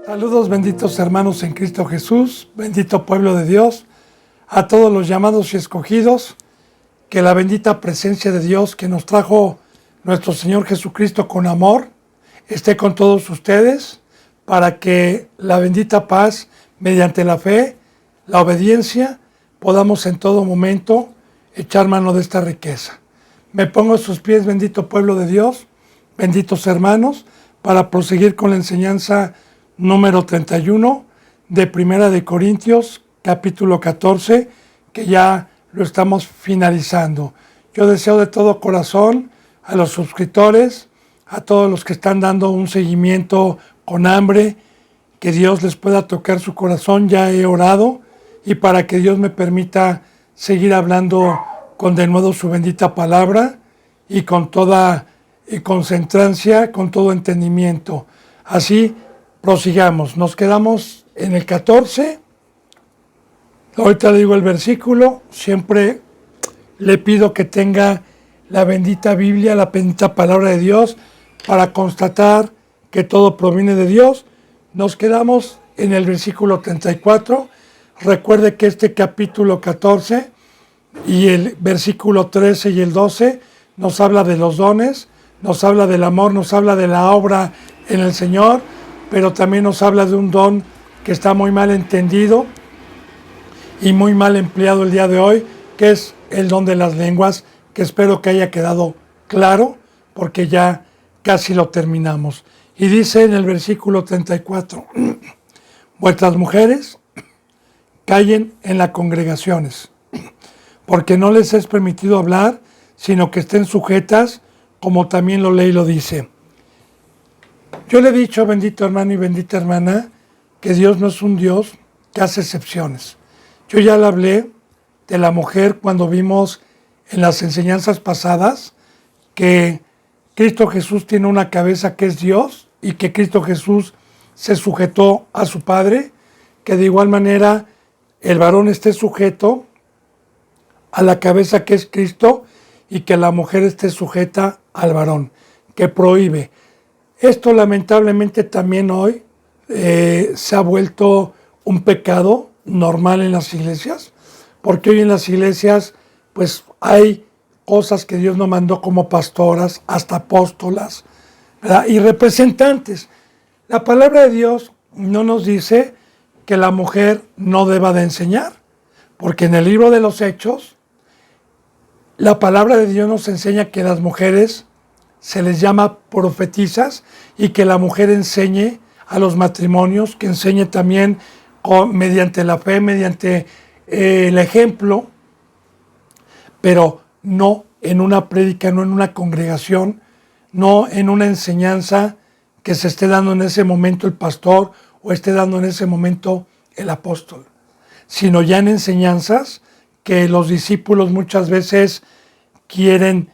Saludos benditos hermanos en Cristo Jesús, bendito pueblo de Dios, a todos los llamados y escogidos, que la bendita presencia de Dios que nos trajo nuestro Señor Jesucristo con amor, esté con todos ustedes, para que la bendita paz, mediante la fe, la obediencia, podamos en todo momento echar mano de esta riqueza. Me pongo a sus pies, bendito pueblo de Dios, benditos hermanos, para proseguir con la enseñanza número 31 de Primera de Corintios, capítulo 14, que ya lo estamos finalizando. Yo deseo de todo corazón a los suscriptores, a todos los que están dando un seguimiento con hambre, que Dios les pueda tocar su corazón. Ya he orado, y para que Dios me permita seguir hablando con de nuevo su bendita palabra y con toda concentrancia, con todo entendimiento. Así prosigamos, nos quedamos en el 14, ahorita le digo el versículo, siempre le pido que tenga la bendita Biblia, la bendita palabra de Dios, para constatar que todo proviene de Dios. Nos quedamos en el versículo 34, recuerde que este capítulo 14 y el versículo 13 y el 12 nos habla de los dones, nos habla del amor, nos habla de la obra en el Señor, pero también nos habla de un don que está muy mal entendido y muy mal empleado el día de hoy, que es el don de las lenguas, que espero que haya quedado claro, porque ya casi lo terminamos. Y dice en el versículo 34, vuestras mujeres callen en las congregaciones, porque no les es permitido hablar, sino que estén sujetas, como también lo lee y lo dice. Yo le he dicho, bendito hermano y bendita hermana, que Dios no es un Dios que hace excepciones. Yo ya le hablé de la mujer cuando vimos en las enseñanzas pasadas que Cristo Jesús tiene una cabeza que es Dios y que Cristo Jesús se sujetó a su Padre, que de igual manera el varón esté sujeto a la cabeza que es Cristo y que la mujer esté sujeta al varón, que prohíbe. Esto lamentablemente también hoy se ha vuelto un pecado normal en las iglesias, porque hoy en las iglesias pues hay cosas que Dios nos mandó como pastoras, hasta apóstolas, ¿verdad? Y representantes. La palabra de Dios no nos dice que la mujer no deba de enseñar, porque en el libro de los Hechos, la palabra de Dios nos enseña que las mujeres se les llama profetizas y que la mujer enseñe a los matrimonios, que enseñe también mediante la fe, mediante el ejemplo, pero no en una prédica, no en una congregación, no en una enseñanza que se esté dando en ese momento el pastor o esté dando en ese momento el apóstol, sino ya en enseñanzas que los discípulos muchas veces quieren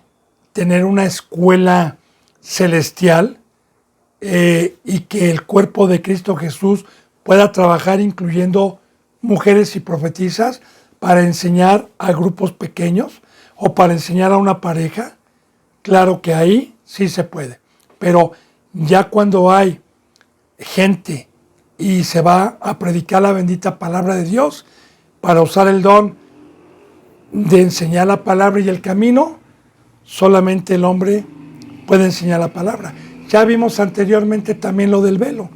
tener una escuela celestial y que el cuerpo de Cristo Jesús pueda trabajar incluyendo mujeres y profetizas para enseñar a grupos pequeños o para enseñar a una pareja. Claro que ahí sí se puede, pero ya cuando hay gente y se va a predicar la bendita palabra de Dios para usar el don de enseñar la palabra y el camino, solamente el hombre puede enseñar la palabra. Ya vimos anteriormente también lo del velo,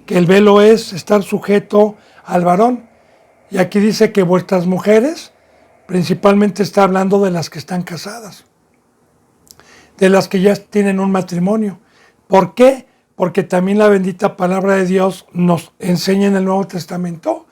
que el velo es estar sujeto al varón. Y aquí dice que vuestras mujeres, principalmente está hablando de las que están casadas, de las que ya tienen un matrimonio. ¿Por qué? Porque también la bendita palabra de Dios nos enseña en el Nuevo Testamento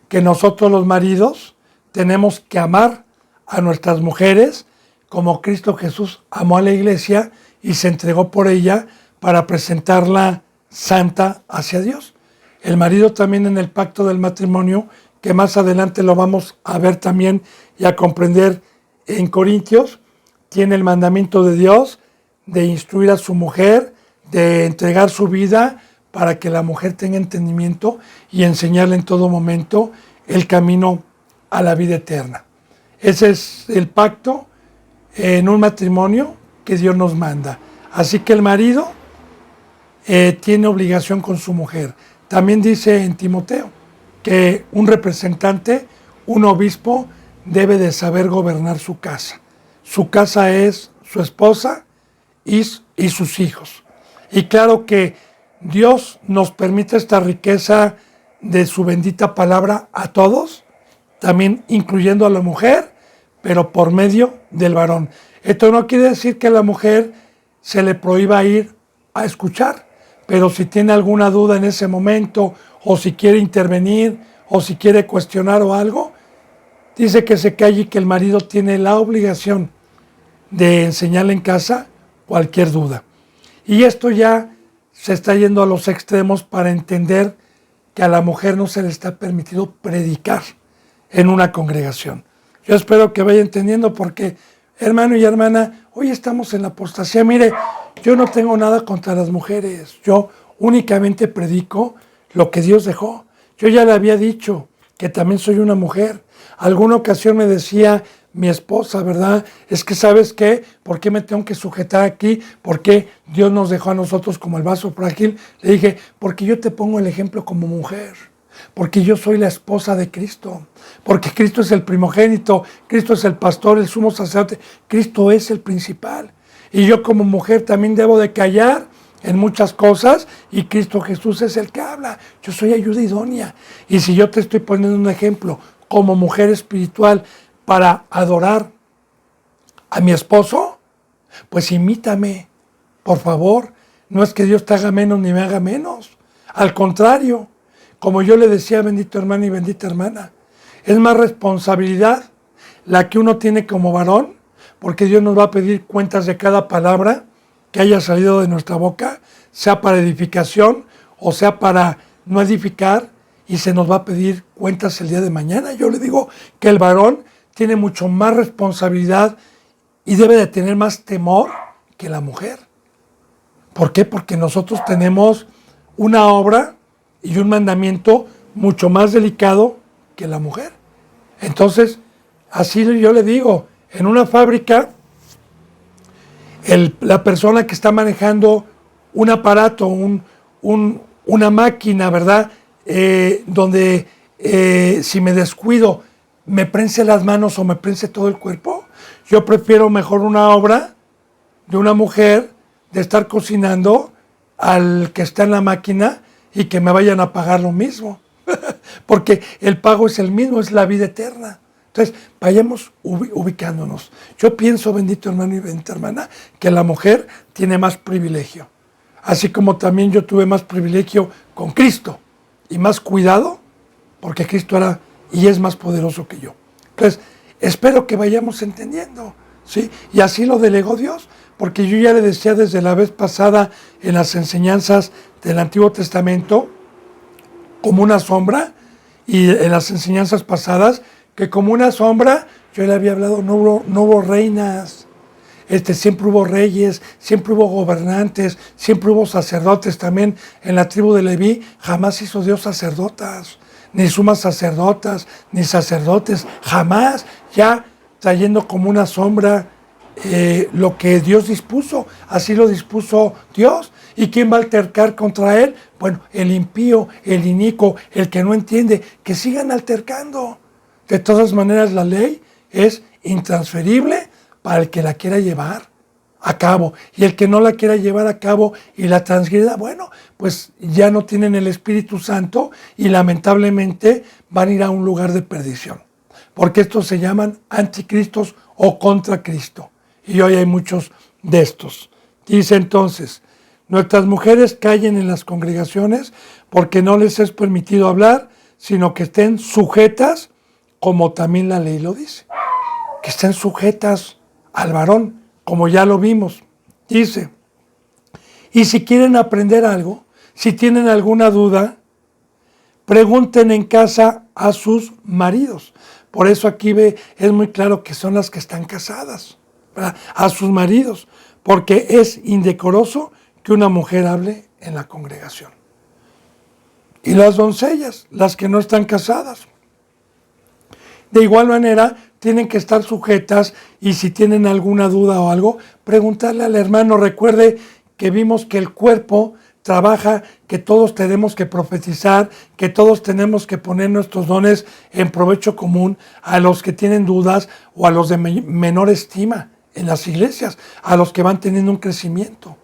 que nosotros los maridos tenemos que amar a nuestras mujeres como Cristo Jesús amó a la iglesia y se entregó por ella para presentarla santa hacia Dios. El marido también en el pacto del matrimonio, que más adelante lo vamos a ver también y a comprender en Corintios, tiene el mandamiento de Dios de instruir a su mujer, de entregar su vida para que la mujer tenga entendimiento y enseñarle en todo momento el camino a la vida eterna. Ese es el pacto en un matrimonio que Dios nos manda. Así que el marido tiene obligación con su mujer. También dice en Timoteo que un representante, un obispo, debe de saber gobernar su casa. Su casa es su esposa y sus hijos. Y claro que Dios nos permite esta riqueza de su bendita palabra a todos, también incluyendo a la mujer, pero por medio del varón. Esto no quiere decir que a la mujer se le prohíba ir a escuchar, pero si tiene alguna duda en ese momento, o si quiere intervenir, o si quiere cuestionar o algo, dice que se calle y que el marido tiene la obligación de enseñarle en casa cualquier duda. Y esto ya se está yendo a los extremos para entender que a la mujer no se le está permitido predicar en una congregación. Yo espero que vaya entendiendo porque, hermano y hermana, hoy estamos en la apostasía. Mire, yo no tengo nada contra las mujeres. Yo únicamente predico lo que Dios dejó. Yo ya le había dicho que también soy una mujer. Alguna ocasión me decía mi esposa, ¿verdad? Es que, ¿sabes qué? ¿Por qué me tengo que sujetar aquí? ¿Por qué Dios nos dejó a nosotros como el vaso frágil? Le dije, porque yo te pongo el ejemplo como mujer. Porque yo soy la esposa de Cristo. Porque Cristo es el primogénito. Cristo es el pastor, el sumo sacerdote. Cristo es el principal. Y yo como mujer también debo de callar en muchas cosas, y Cristo Jesús es el que habla. Yo soy ayuda idónea. Y si yo te estoy poniendo un ejemplo como mujer espiritual para adorar a mi esposo, pues imítame, por favor. No es que Dios te haga menos ni me haga menos. Al contrario, como yo le decía, bendito hermano y bendita hermana, es más responsabilidad la que uno tiene como varón, porque Dios nos va a pedir cuentas de cada palabra que haya salido de nuestra boca, sea para edificación o sea para no edificar, y se nos va a pedir cuentas el día de mañana. Yo le digo que el varón tiene mucho más responsabilidad y debe de tener más temor que la mujer. ¿Por qué? Porque nosotros tenemos una obra y un mandamiento mucho más delicado que la mujer. Entonces, así yo le digo, en una fábrica, la persona que está manejando un aparato, una máquina, ¿verdad? Donde si me descuido, me prense las manos o me prense todo el cuerpo. Yo prefiero mejor una obra de una mujer, de estar cocinando, al que está en la máquina y que me vayan a pagar lo mismo. Porque el pago es el mismo, es la vida eterna. Entonces, vayamos ubicándonos. Yo pienso, bendito hermano y bendita hermana, que la mujer tiene más privilegio. Así como también yo tuve más privilegio con Cristo y más cuidado, porque Cristo era y es más poderoso que yo. Entonces, espero que vayamos entendiendo, ¿sí? Y así lo delegó Dios, porque yo ya le decía desde la vez pasada en las enseñanzas del Antiguo Testamento, como una sombra, y en las enseñanzas pasadas, que como una sombra, yo le había hablado, no hubo reinas, siempre hubo reyes, siempre hubo gobernantes, siempre hubo sacerdotes. También en la tribu de Leví jamás hizo Dios sacerdotas, ni sumas sacerdotas, ni sacerdotes, jamás, ya trayendo como una sombra lo que Dios dispuso, así lo dispuso Dios. ¿Y quién va a altercar contra él? Bueno, el impío, el inicuo, el que no entiende, que sigan altercando. De todas maneras, la ley es intransferible para el que la quiera llevar a cabo. Y el que no la quiera llevar a cabo y la transgreda, bueno, pues ya no tienen el Espíritu Santo y lamentablemente van a ir a un lugar de perdición. Porque estos se llaman anticristos o contra Cristo. Y hoy hay muchos de estos. Dice entonces, nuestras mujeres callen en las congregaciones porque no les es permitido hablar, sino que estén sujetas, como también la ley lo dice. Que estén sujetas al varón, como ya lo vimos. Dice, y si quieren aprender algo, si tienen alguna duda, pregunten en casa a sus maridos. Por eso aquí es muy claro que son las que están casadas, ¿verdad? A sus maridos, porque es indecoroso que una mujer hable en la congregación. Y las doncellas, las que no están casadas, de igual manera tienen que estar sujetas, y si tienen alguna duda o algo, preguntarle al hermano. Recuerde que vimos que el cuerpo trabaja que todos tenemos que profetizar, que todos tenemos que poner nuestros dones en provecho común a los que tienen dudas o a los de menor estima en las iglesias, a los que van teniendo un crecimiento.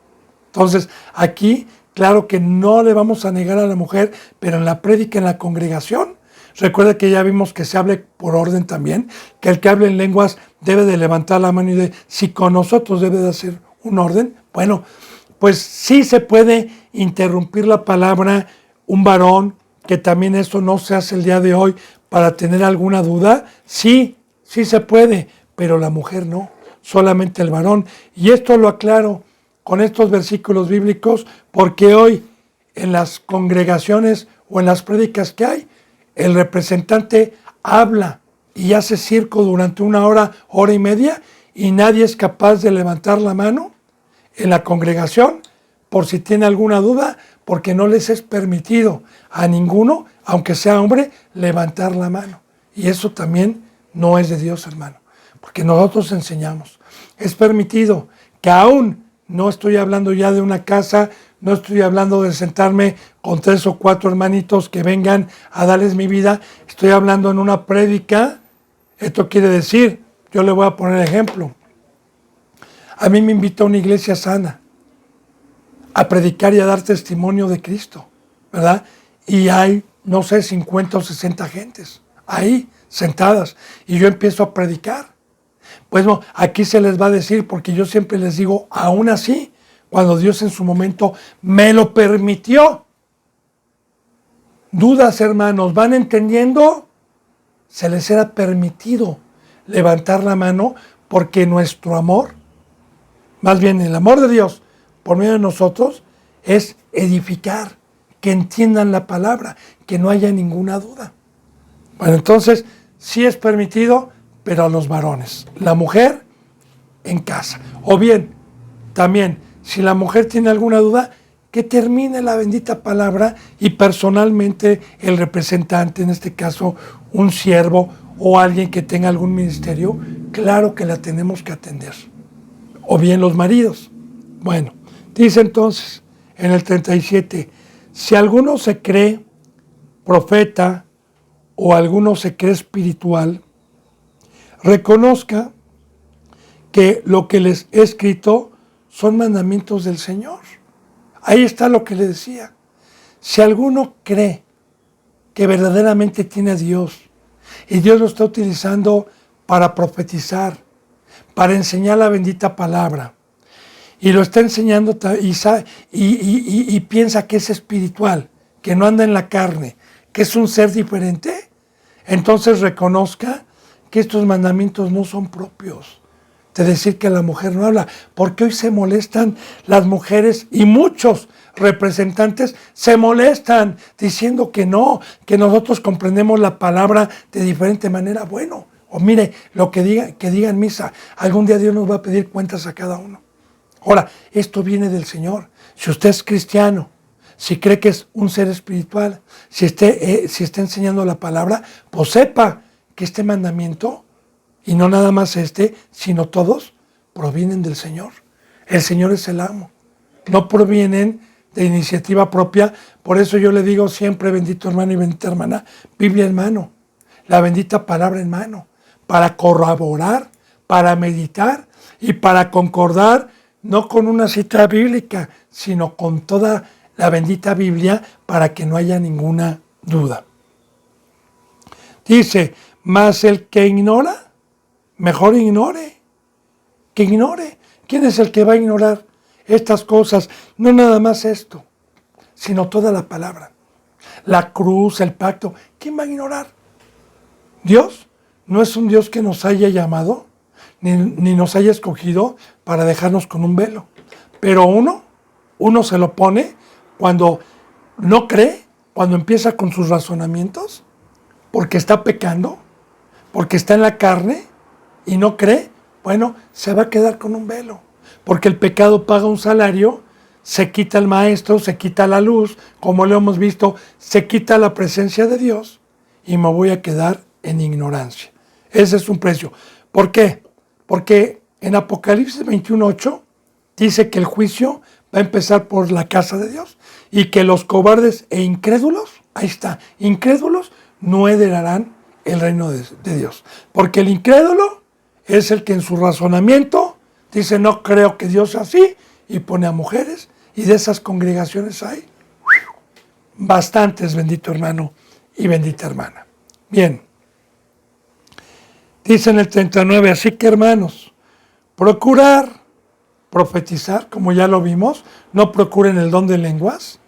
Entonces, aquí, claro que no le vamos a negar a la mujer, pero en la prédica, en la congregación, recuerda que ya vimos que se hable por orden también, que el que hable en lenguas debe de levantar la mano y de, si con nosotros debe de hacer un orden, bueno, pues sí se puede interrumpir la palabra un varón, que también esto no se hace el día de hoy para tener alguna duda, sí se puede, pero la mujer no, solamente el varón. Y esto lo aclaro con estos versículos bíblicos, porque hoy en las congregaciones o en las prédicas que hay, el representante habla y hace circo durante una hora, hora y media, y nadie es capaz de levantar la mano en la congregación por si tiene alguna duda, porque no les es permitido a ninguno, aunque sea hombre, levantar la mano. Y eso también no es de Dios, hermano, porque nosotros enseñamos. Es permitido que aún, no estoy hablando ya de una casa, no estoy hablando de sentarme con 3 o 4 hermanitos que vengan a darles mi vida, estoy hablando en una prédica. Esto quiere decir, yo le voy a poner ejemplo. A mí me invita a una iglesia sana a predicar y a dar testimonio de Cristo, ¿verdad? Y hay, no sé, 50 o 60 gentes ahí sentadas y yo empiezo a predicar. Pues no, aquí se les va a decir, porque yo siempre les digo, aún así, cuando Dios en su momento me lo permitió. Dudas, hermanos, ¿van entendiendo? Se les era permitido levantar la mano porque nuestro amor, más bien el amor de Dios por medio de nosotros, es edificar, que entiendan la palabra, que no haya ninguna duda. Bueno, entonces, sí es permitido, pero a los varones. La mujer en casa. O bien, también, si la mujer tiene alguna duda, que termine la bendita palabra y personalmente el representante, en este caso un siervo o alguien que tenga algún ministerio, claro que la tenemos que atender. O bien los maridos. Bueno, dice entonces en el 37, si alguno se cree profeta o alguno se cree espiritual, reconozca que lo que les he escrito son mandamientos del Señor. Ahí está lo que le decía. Si alguno cree que verdaderamente tiene a Dios y Dios lo está utilizando para profetizar, para enseñar la bendita palabra, y lo está enseñando y piensa que es espiritual, que no anda en la carne, que es un ser diferente, entonces reconozca que estos mandamientos no son propios. De decir que la mujer no habla, porque hoy se molestan las mujeres y muchos representantes se molestan diciendo que no, que nosotros comprendemos la palabra de diferente manera. Bueno, o mire, lo que diga en misa, algún día Dios nos va a pedir cuentas a cada uno. Ahora, esto viene del Señor. Si usted es cristiano, si cree que es un ser espiritual, si está enseñando la palabra, pues sepa que este mandamiento, y no nada más sino todos, provienen del Señor. El Señor es el amo. No provienen de iniciativa propia. Por eso yo le digo siempre, bendito hermano y bendita hermana, Biblia en mano, la bendita palabra en mano, para corroborar, para meditar y para concordar, no con una cita bíblica, sino con toda la bendita Biblia, para que no haya ninguna duda. Dice, mas el que ignora, mejor ignore, que ignore. ¿Quién es el que va a ignorar estas cosas? No nada más esto, sino toda la palabra. La cruz, el pacto. ¿Quién va a ignorar? Dios no es un Dios que nos haya llamado, ni nos haya escogido para dejarnos con un velo. Pero uno se lo pone cuando no cree, cuando empieza con sus razonamientos, porque está pecando, porque está en la carne y no cree, bueno, se va a quedar con un velo. Porque el pecado paga un salario, se quita el maestro, se quita la luz, como lo hemos visto, se quita la presencia de Dios y me voy a quedar en ignorancia. Ese es un precio. ¿Por qué? Porque en Apocalipsis 21:8 dice que el juicio va a empezar por la casa de Dios. y que los cobardes e incrédulos, ahí está, incrédulos no heredarán el reino de Dios. Porque el incrédulo es el que en su razonamiento dice, no creo que Dios sea así, y pone a mujeres, y de esas congregaciones hay bastantes, bendito hermano y bendita hermana. Bien, dice en el 39, así que hermanos, procurar profetizar, como ya lo vimos, no procuren el don de lenguas,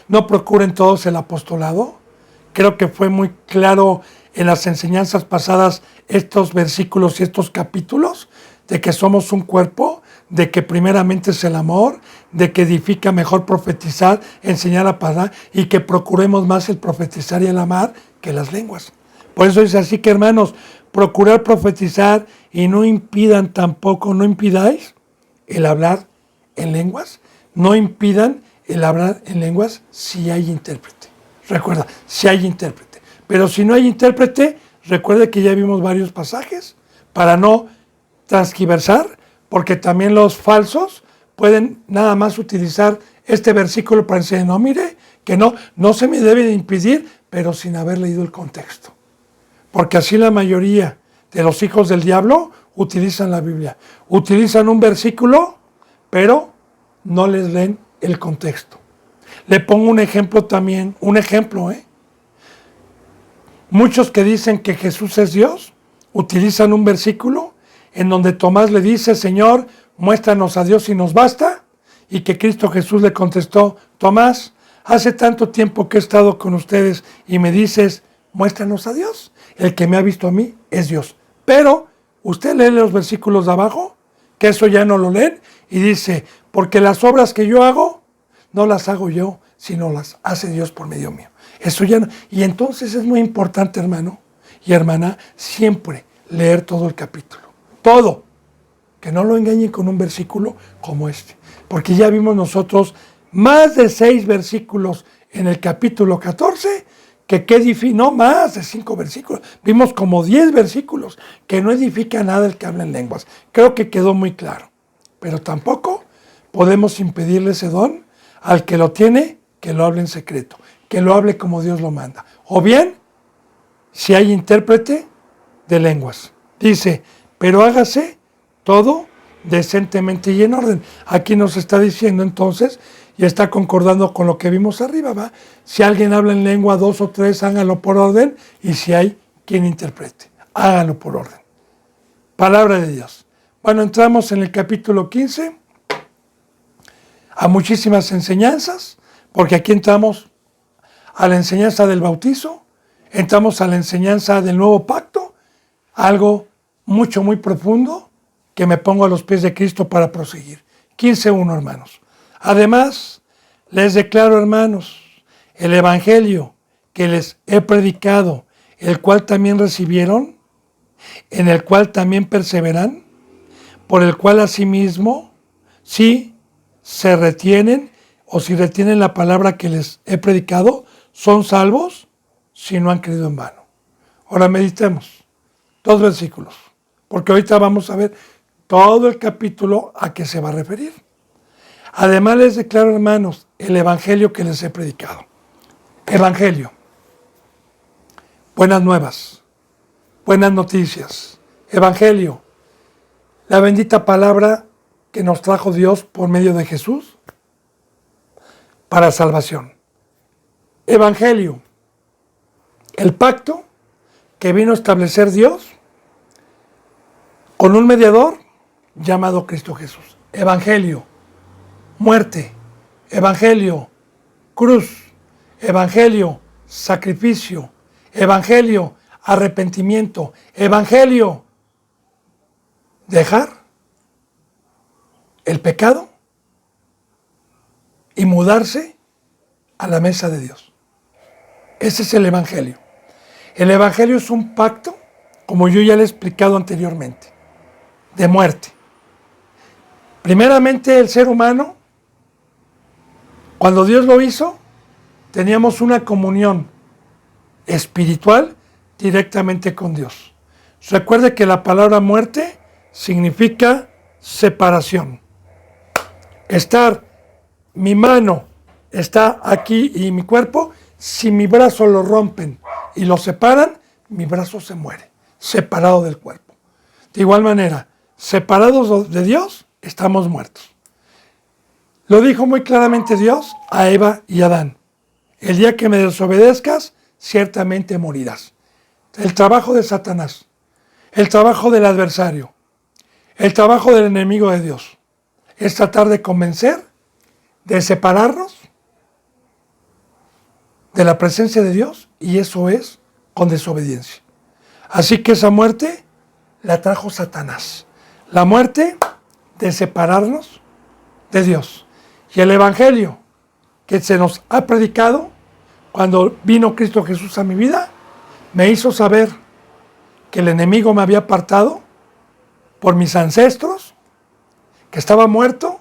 no procuren todos el apostolado. Creo que fue muy claro en las enseñanzas pasadas estos versículos y estos capítulos, de que somos un cuerpo, de que primeramente es el amor, de que edifica mejor profetizar, enseñar a pasar, y que procuremos más el profetizar y el amar que las lenguas. Por eso dice así que hermanos, procurar profetizar y no impidan tampoco, no impidáis el hablar en lenguas, no impidan el hablar en lenguas si hay intérprete. Recuerda, si hay intérprete. Pero si no hay intérprete, recuerde que ya vimos varios pasajes para no transgiversar, porque también los falsos pueden nada más utilizar este versículo para decir, no, mire, que no se me debe de impedir, pero sin haber leído el contexto. Porque así la mayoría de los hijos del diablo utilizan la Biblia. Utilizan un versículo, pero no les leen el contexto. Le pongo un ejemplo también, Muchos que dicen que Jesús es Dios, utilizan un versículo en donde Tomás le dice, Señor, muéstranos a Dios y nos basta, y que Cristo Jesús le contestó, Tomás, hace tanto tiempo que he estado con ustedes y me dices, muéstranos a Dios. El que me ha visto a mí es Dios. Pero usted lee los versículos de abajo, que eso ya no lo leen, y dice, porque las obras que yo hago, no las hago yo, sino las hace Dios por medio mío. Eso ya no. Y entonces es muy importante, hermano y hermana, siempre leer todo el capítulo. Todo. Que no lo engañen con un versículo como este. Porque ya vimos nosotros más de 6 versículos en el capítulo 14, no más de 5 versículos. Vimos como 10 versículos que no edifica nada el que habla en lenguas. Creo que quedó muy claro. Pero tampoco podemos impedirle ese don al que lo tiene, que lo hable en secreto, que lo hable como Dios lo manda. O bien, si hay intérprete de lenguas. Dice, pero hágase todo decentemente y en orden. Aquí nos está diciendo entonces, y está concordando con lo que vimos arriba, ¿va? Si alguien habla en lengua 2 o 3, háganlo por orden, y si hay quien interprete, háganlo por orden. Palabra de Dios. Bueno, entramos en el capítulo 15, a muchísimas enseñanzas, porque aquí entramos a la enseñanza del bautizo, entramos a la enseñanza del nuevo pacto, algo muy profundo, que me pongo a los pies de Cristo para proseguir. 15:1, hermanos. Además, les declaro, hermanos, el evangelio que les he predicado, el cual también recibieron, en el cual también perseveran, por el cual asimismo, si se retienen o si retienen la palabra que les he predicado, son salvos si no han creído en vano. Ahora meditemos 2 versículos, porque ahorita vamos a ver todo el capítulo a qué se va a referir. Además les declaro, hermanos, el evangelio que les he predicado. Evangelio. Buenas nuevas, buenas noticias. Evangelio. La bendita palabra que nos trajo Dios por medio de Jesús para salvación. Evangelio. El pacto que vino a establecer Dios con un mediador llamado Cristo Jesús. Evangelio. Muerte. Evangelio. Cruz. Evangelio. Sacrificio. Evangelio. Arrepentimiento. Evangelio. Dejar el pecado y mudarse a la mesa de Dios. Ese es el evangelio. El evangelio es un pacto, como yo ya le he explicado anteriormente, de muerte. Primeramente, el ser humano, cuando Dios lo hizo, teníamos una comunión espiritual directamente con Dios. Recuerde que la palabra muerte significa separación. Mi mano está aquí y mi cuerpo, si mi brazo lo rompen y lo separan, mi brazo se muere, separado del cuerpo. De igual manera, separados de Dios, estamos muertos. Lo dijo muy claramente Dios a Eva y Adán. El día que me desobedezcas, ciertamente morirás. El trabajo de Satanás, el trabajo del adversario, el trabajo del enemigo de Dios, es tratar de convencer, de separarnos de la presencia de Dios, y eso es con desobediencia. Así que esa muerte la trajo Satanás. La muerte de separarnos de Dios. Y el Evangelio que se nos ha predicado cuando vino Cristo Jesús a mi vida, me hizo saber que el enemigo me había apartado por mis ancestros, que estaba muerto,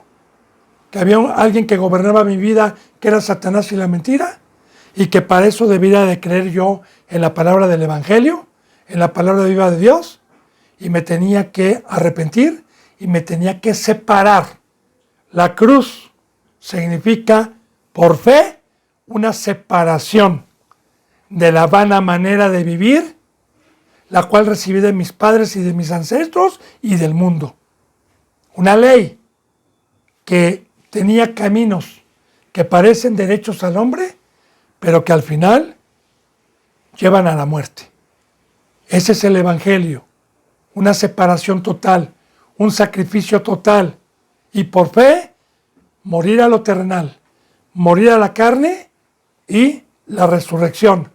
que había alguien que gobernaba mi vida, que era Satanás y la mentira, y que para eso debía de creer yo en la palabra del Evangelio, en la palabra viva de Dios, y me tenía que arrepentir y me tenía que separar. La cruz significa, por fe, una separación de la vana manera de vivir, la cual recibí de mis padres y de mis ancestros y del mundo. Una ley que tenía caminos que parecen derechos al hombre, pero que al final llevan a la muerte. Ese es el Evangelio, una separación total, un sacrificio total, y por fe, morir a lo terrenal, morir a la carne y la resurrección,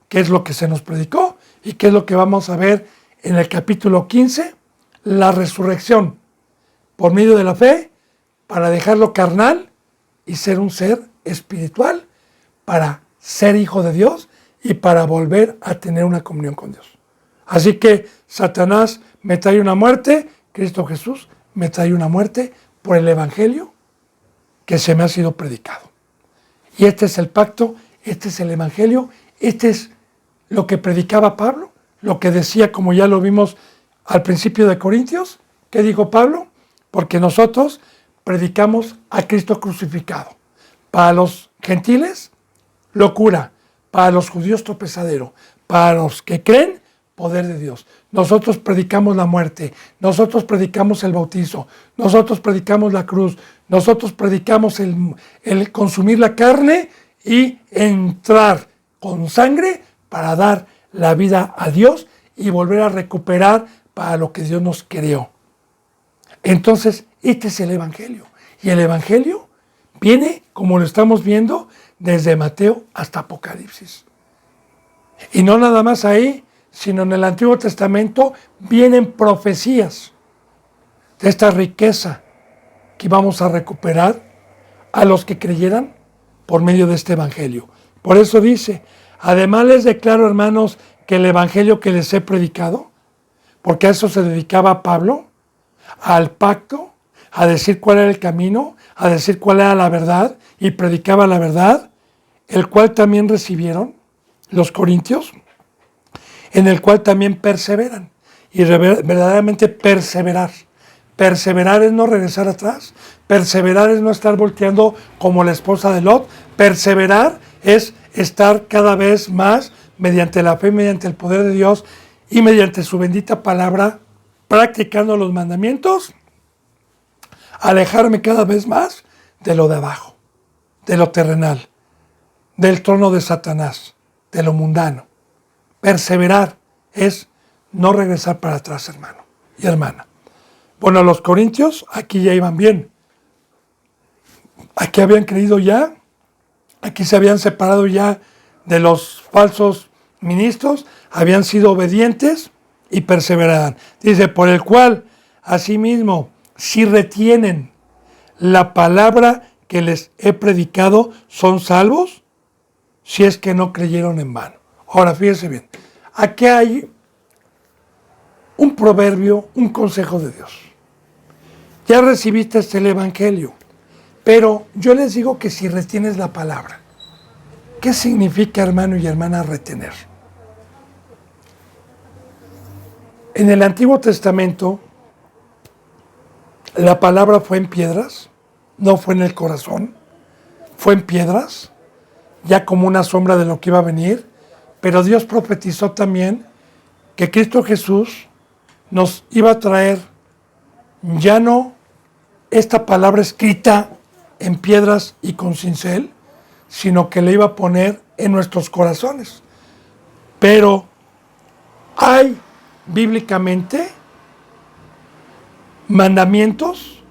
que es lo que se nos predicó y que es lo que vamos a ver en el capítulo 15, la resurrección por medio de la fe para dejarlo carnal y ser un ser espiritual, para ser hijo de Dios y para volver a tener una comunión con Dios. Así que Satanás me trae una muerte, Cristo Jesús me trae una muerte por el Evangelio que se me ha sido predicado. Y este es el pacto, este es el Evangelio, este es lo que predicaba Pablo, lo que decía, como ya lo vimos al principio de Corintios. ¿Qué dijo Pablo? Porque nosotros predicamos a Cristo crucificado. Para los gentiles, locura. Para los judíos, tropezadero. Para los que creen, poder de Dios. Nosotros predicamos la muerte. Nosotros predicamos el bautizo. Nosotros predicamos la cruz. Nosotros predicamos el consumir la carne y entrar con sangre para dar la vida a Dios y volver a recuperar para lo que Dios nos creó. Entonces, este es el Evangelio. Y el Evangelio viene, como lo estamos viendo, desde Mateo hasta Apocalipsis. Y no nada más ahí, sino en el Antiguo Testamento vienen profecías de esta riqueza que vamos a recuperar a los que creyeran por medio de este Evangelio. Por eso dice, además les declaro, hermanos, que el Evangelio que les he predicado, porque a eso se dedicaba Pablo, al pacto, a decir cuál era el camino, a decir cuál era la verdad, y predicaba la verdad, el cual también recibieron los corintios, en el cual también perseveran. Y verdaderamente perseverar. Perseverar es no regresar atrás. Perseverar es no estar volteando como la esposa de Lot. Perseverar es estar cada vez más mediante la fe, mediante el poder de Dios y mediante su bendita palabra, practicando los mandamientos, alejarme cada vez más de lo de abajo, de lo terrenal, del trono de Satanás, de lo mundano. Perseverar es no regresar para atrás, hermano y hermana. Bueno, los corintios aquí ya iban bien. Aquí habían creído ya, aquí se habían separado ya de los falsos ministros, habían sido obedientes y perseveraban. Dice, por el cual, asimismo, si retienen la palabra que les he predicado, son salvos, si es que no creyeron en vano. Ahora, fíjense bien, aquí hay un proverbio, un consejo de Dios. Ya recibiste el Evangelio, pero yo les digo que si retienes la palabra, ¿qué significa, hermano y hermana, retener? En el Antiguo Testamento, la palabra fue en piedras, no fue en el corazón, fue en piedras, ya como una sombra de lo que iba a venir, pero Dios profetizó también que Cristo Jesús nos iba a traer ya no esta palabra escrita en piedras y con cincel, sino que le iba a poner en nuestros corazones. Pero hay bíblicamente mandamientos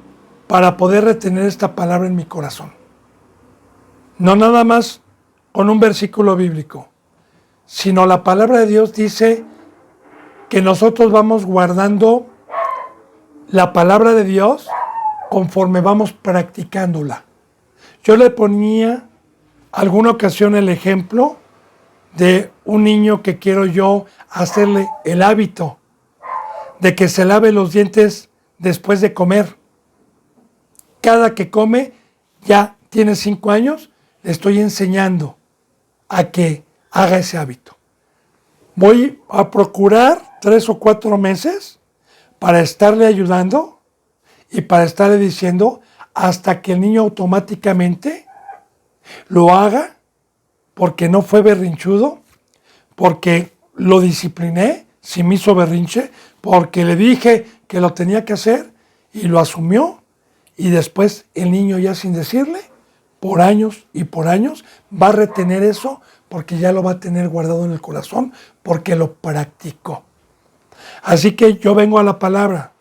para poder retener esta palabra en mi corazón. No nada más con un versículo bíblico, sino la palabra de Dios dice que nosotros vamos guardando la palabra de Dios conforme vamos practicándola. Yo le ponía alguna ocasión el ejemplo de un niño que quiero yo hacerle el hábito de que se lave los dientes después de comer. Cada que come, ya tiene 5 años, le estoy enseñando a que haga ese hábito. Voy a procurar 3 o 4 meses para estarle ayudando y para estarle diciendo hasta que el niño automáticamente lo haga, porque no fue berrinchudo, porque lo discipliné, si me hizo berrinche, porque le dije que lo tenía que hacer y lo asumió, y después el niño, ya sin decirle, por años y por años va a retener eso, porque ya lo va a tener guardado en el corazón, porque lo practicó. Así que yo vengo a la palabra,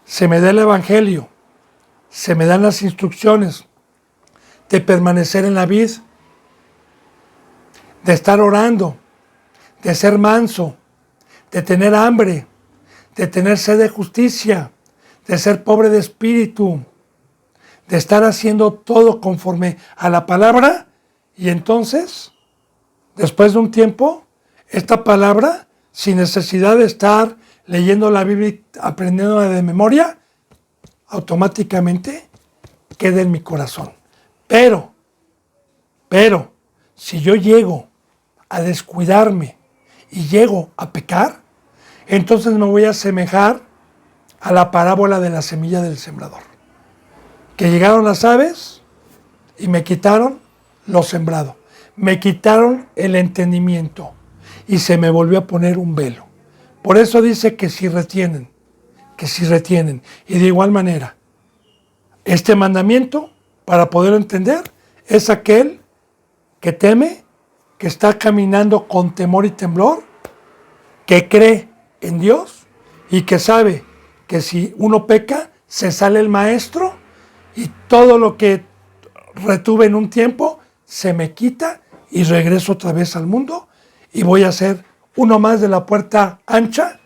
se me da el evangelio, se me dan las instrucciones de permanecer en la vid, de estar orando, de ser manso, de tener hambre, de tener sed de justicia, de ser pobre de espíritu, de estar haciendo todo conforme a la palabra. Y entonces, después de un tiempo, esta palabra, sin necesidad de estar leyendo la Biblia y aprendiéndola de memoria, automáticamente queda en mi corazón. Pero, si yo llego a descuidarme y llego a pecar, entonces me voy a asemejar a la parábola de la semilla del sembrador. Que llegaron las aves y me quitaron lo sembrado. Me quitaron el entendimiento y se me volvió a poner un velo. Por eso dice que si retienen. Y de igual manera, este mandamiento, para poder entender, es aquel que teme, que está caminando con temor y temblor, que cree en Dios y que sabe que si uno peca, se sale el maestro y todo lo que retuve en un tiempo se me quita y regreso otra vez al mundo y voy a ser uno más de la puerta ancha,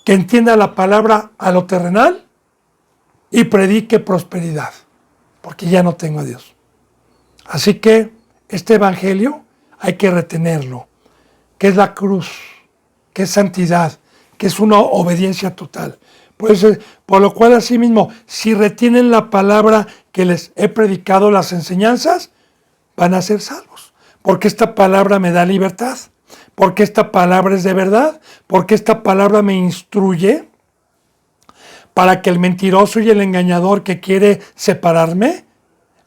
que entienda la palabra a lo terrenal y predique prosperidad, porque ya no tengo a Dios. Así que este evangelio hay que retenerlo, que es la cruz, que es santidad, que es una obediencia total. Por lo cual, asimismo, si retienen la palabra que les he predicado, las enseñanzas, van a ser salvos. Porque esta palabra me da libertad, porque esta palabra es de verdad, porque esta palabra me instruye para que el mentiroso y el engañador que quiere separarme,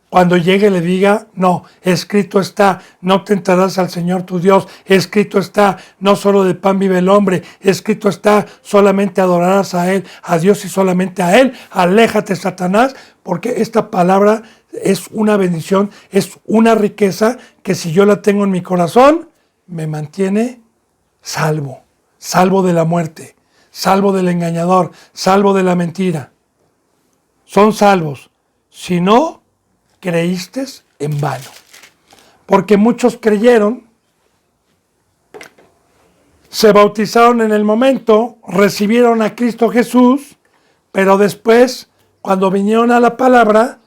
cuando llegue le diga, no, escrito está, no tentarás al Señor tu Dios, escrito está, no solo de pan vive el hombre, escrito está, solamente adorarás a Él, a Dios y solamente a Él, aléjate Satanás, porque esta palabra es una bendición, es una riqueza que si yo la tengo en mi corazón, me mantiene salvo, salvo de la muerte, salvo del engañador, salvo de la mentira. Son salvos, si no creíste en vano. Porque muchos creyeron, se bautizaron en el momento, recibieron a Cristo Jesús, pero después, cuando vinieron a la palabra,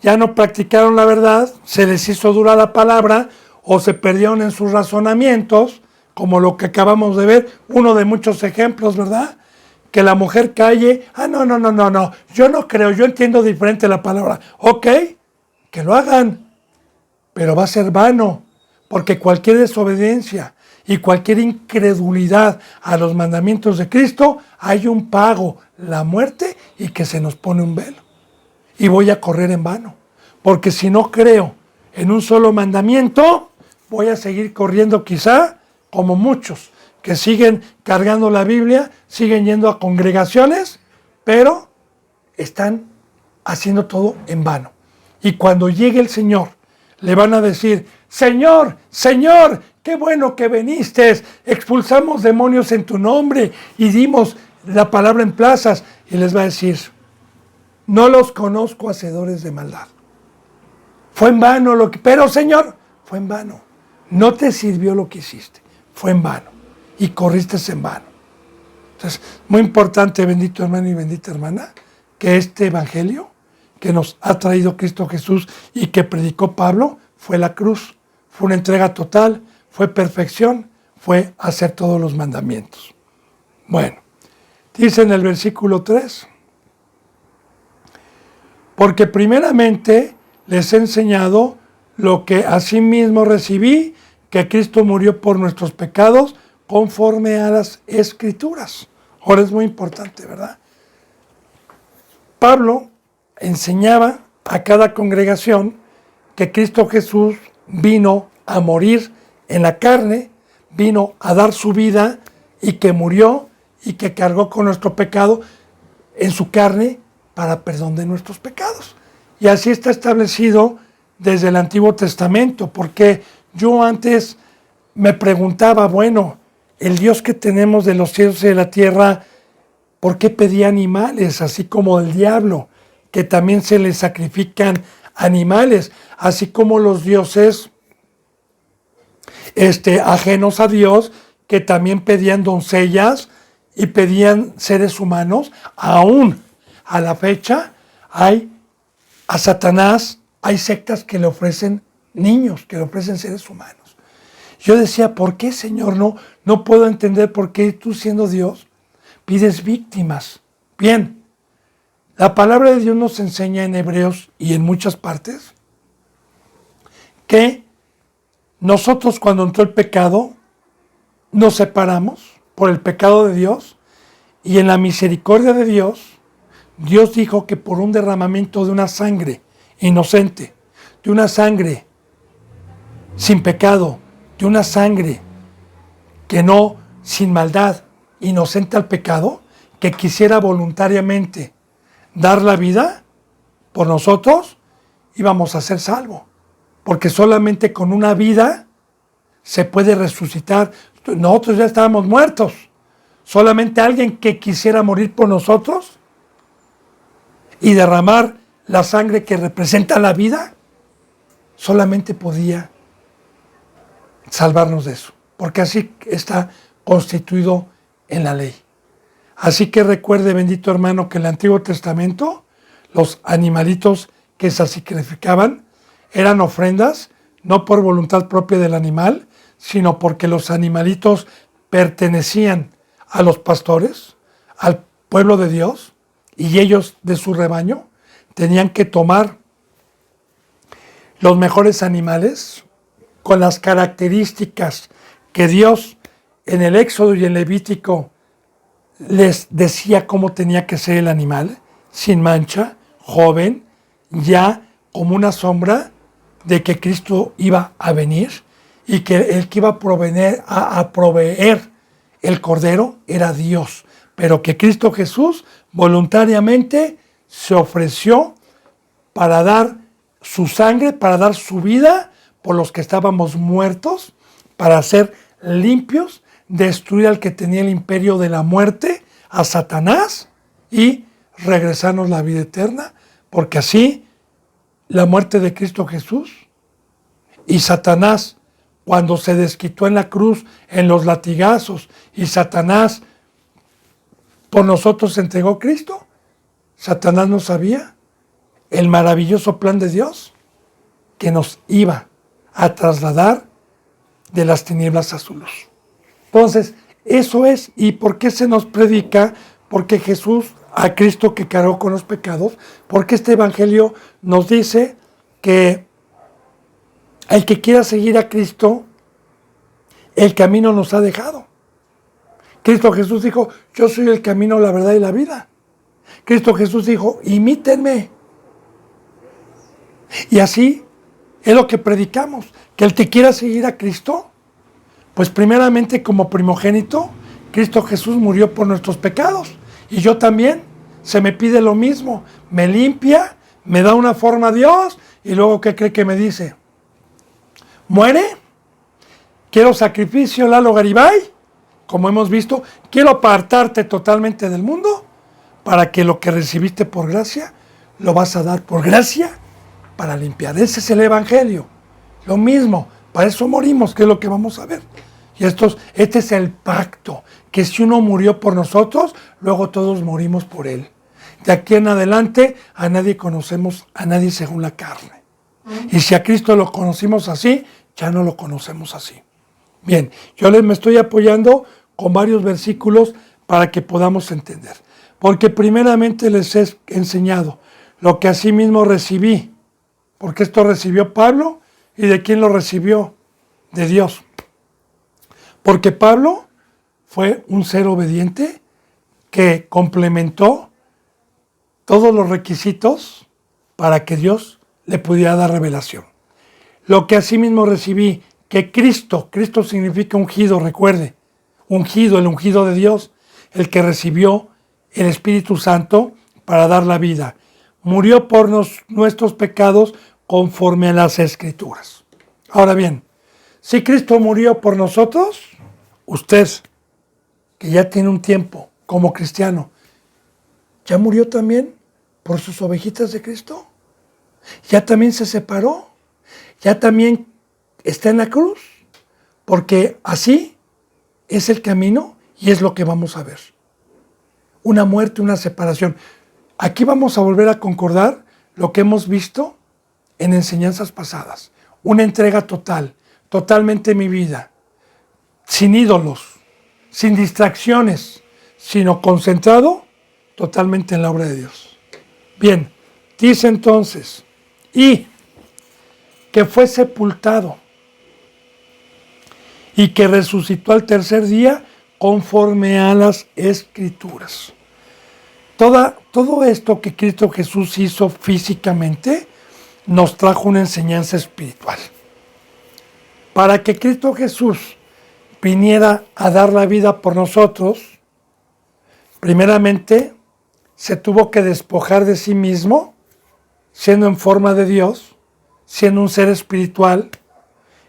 ya no practicaron la verdad, se les hizo dura la palabra, o se perdieron en sus razonamientos, como lo que acabamos de ver, uno de muchos ejemplos, ¿verdad? Que la mujer calle, no, yo no creo, yo entiendo diferente la palabra. Ok, que lo hagan, pero va a ser vano, porque cualquier desobediencia y cualquier incredulidad a los mandamientos de Cristo, hay un pago, la muerte, y que se nos pone un velo. Y voy a correr en vano, porque si no creo en un solo mandamiento, voy a seguir corriendo quizá como muchos que siguen cargando la Biblia, siguen yendo a congregaciones, pero están haciendo todo en vano. Y cuando llegue el Señor, le van a decir: Señor, Señor, qué bueno que viniste, expulsamos demonios en tu nombre y dimos la palabra en plazas. Y les va a decir: no los conozco, hacedores de maldad. Fue en vano lo que... Pero Señor, fue en vano. No te sirvió lo que hiciste. Fue en vano. Y corriste en vano. Entonces, muy importante, bendito hermano y bendita hermana, que este evangelio que nos ha traído Cristo Jesús y que predicó Pablo fue la cruz. Fue una entrega total, fue perfección, fue hacer todos los mandamientos. Bueno, dice en el versículo 3, porque primeramente les he enseñado lo que asimismo recibí, que Cristo murió por nuestros pecados conforme a las Escrituras. Ahora es muy importante, ¿verdad? Pablo enseñaba a cada congregación que Cristo Jesús vino a morir en la carne, vino a dar su vida y que murió y que cargó con nuestro pecado en su carne para perdón de nuestros pecados. Y así está establecido desde el Antiguo Testamento, porque yo antes me preguntaba, bueno, el Dios que tenemos de los cielos y de la tierra, ¿por qué pedía animales? Así como el diablo, que también se le sacrifican animales, así como los dioses ajenos a Dios, que también pedían doncellas y pedían seres humanos. Aún a la fecha hay a Satanás, hay sectas que le ofrecen niños, que le ofrecen seres humanos. Yo decía, ¿por qué, Señor? No puedo entender por qué tú, siendo Dios, pides víctimas. Bien, la palabra de Dios nos enseña en Hebreos y en muchas partes que nosotros, cuando entró el pecado, nos separamos por el pecado de Dios, y en la misericordia de Dios, Dios dijo que por un derramamiento de una sangre inocente, de una sangre sin pecado, de una sangre que no, sin maldad, inocente al pecado, que quisiera voluntariamente dar la vida por nosotros, íbamos a ser salvos. Porque solamente con una vida se puede resucitar. Nosotros ya estábamos muertos. Solamente alguien que quisiera morir por nosotros y derramar la sangre que representa la vida, solamente podía salvarnos de eso. Porque así está constituido en la ley. Así que recuerde, bendito hermano, que en el Antiguo Testamento los animalitos que se sacrificaban eran ofrendas, no por voluntad propia del animal, sino porque los animalitos pertenecían a los pastores, al pueblo de Dios, y ellos de su rebaño tenían que tomar los mejores animales con las características que Dios en el Éxodo y en Levítico les decía cómo tenía que ser el animal, sin mancha, joven, ya como una sombra de que Cristo iba a venir y que el que iba a proveer el cordero era Dios, pero que Cristo Jesús voluntariamente se ofreció para dar su sangre, para dar su vida por los que estábamos muertos, para ser limpios, destruir al que tenía el imperio de la muerte, a Satanás, y regresarnos la vida eterna, porque así la muerte de Cristo Jesús y Satanás, cuando se desquitó en la cruz, en los latigazos, y Satanás por nosotros se entregó a Cristo, Satanás no sabía el maravilloso plan de Dios que nos iba a trasladar de las tinieblas a su luz. Entonces, eso es. ¿Y por qué se nos predica? Porque Jesús, a Cristo que cargó con los pecados, porque este evangelio nos dice que el que quiera seguir a Cristo, el camino nos ha dejado. Cristo Jesús dijo, yo soy el camino, la verdad y la vida. Cristo Jesús dijo, imítenme. Y así es lo que predicamos, que el que quiera seguir a Cristo, pues primeramente como primogénito, Cristo Jesús murió por nuestros pecados. Y yo también, se me pide lo mismo, me limpia, me da una forma a Dios, y luego ¿qué cree que me dice? Muere, quiero sacrificio, Lalo Garibay, como hemos visto, quiero apartarte totalmente del mundo, para que lo que recibiste por gracia, lo vas a dar por gracia, para limpiar. Ese es el Evangelio. Lo mismo, para eso morimos, que es lo que vamos a ver. Y este es el pacto, que si uno murió por nosotros, luego todos morimos por él. De aquí en adelante, a nadie conocemos, a nadie según la carne. Y si a Cristo lo conocimos así, ya no lo conocemos así. Bien, yo me estoy apoyando con varios versículos para que podamos entender. Porque primeramente les he enseñado lo que asimismo recibí. Porque esto recibió Pablo, ¿y de quién lo recibió? De Dios. Porque Pablo fue un ser obediente que complementó todos los requisitos para que Dios le pudiera dar revelación. Lo que asimismo recibí, que Cristo significa ungido, recuerde, ungido, el ungido de Dios, el que recibió el Espíritu Santo para dar la vida. Murió por nuestros pecados conforme a las Escrituras. Ahora bien, si Cristo murió por nosotros, usted, que ya tiene un tiempo como cristiano, ¿ya murió también por sus ovejitas de Cristo? ¿Ya también se separó? ¿Ya también está en la cruz? Porque así es el camino y es lo que vamos a ver. Una muerte, una separación. Aquí vamos a volver a concordar lo que hemos visto en enseñanzas pasadas. Una entrega total, totalmente mi vida, sin ídolos, sin distracciones, sino concentrado totalmente en la obra de Dios. Bien, dice entonces, y que fue sepultado y que resucitó al tercer día conforme a las Escrituras. Todo esto que Cristo Jesús hizo físicamente nos trajo una enseñanza espiritual. Para que Cristo Jesús viniera a dar la vida por nosotros, primeramente se tuvo que despojar de sí mismo, siendo en forma de Dios, siendo un ser espiritual,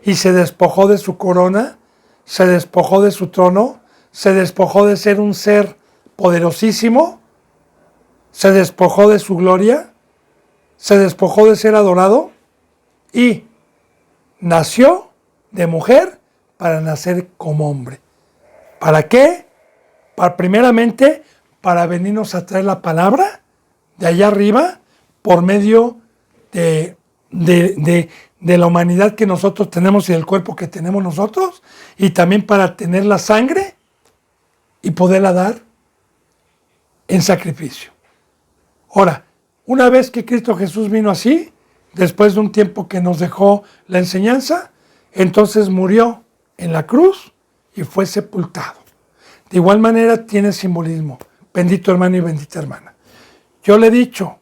y se despojó de su corona, se despojó de su trono, se despojó de ser un ser poderosísimo, se despojó de su gloria, se despojó de ser adorado y nació de mujer para nacer como hombre. ¿Para qué? Primeramente, para venirnos a traer la palabra de allá arriba por medio de la humanidad que nosotros tenemos y del cuerpo que tenemos nosotros, y también para tener la sangre y poderla dar en sacrificio. Ahora, una vez que Cristo Jesús vino así, después de un tiempo que nos dejó la enseñanza, entonces murió en la cruz y fue sepultado. De igual manera tiene simbolismo, bendito hermano y bendita hermana. Yo le he dicho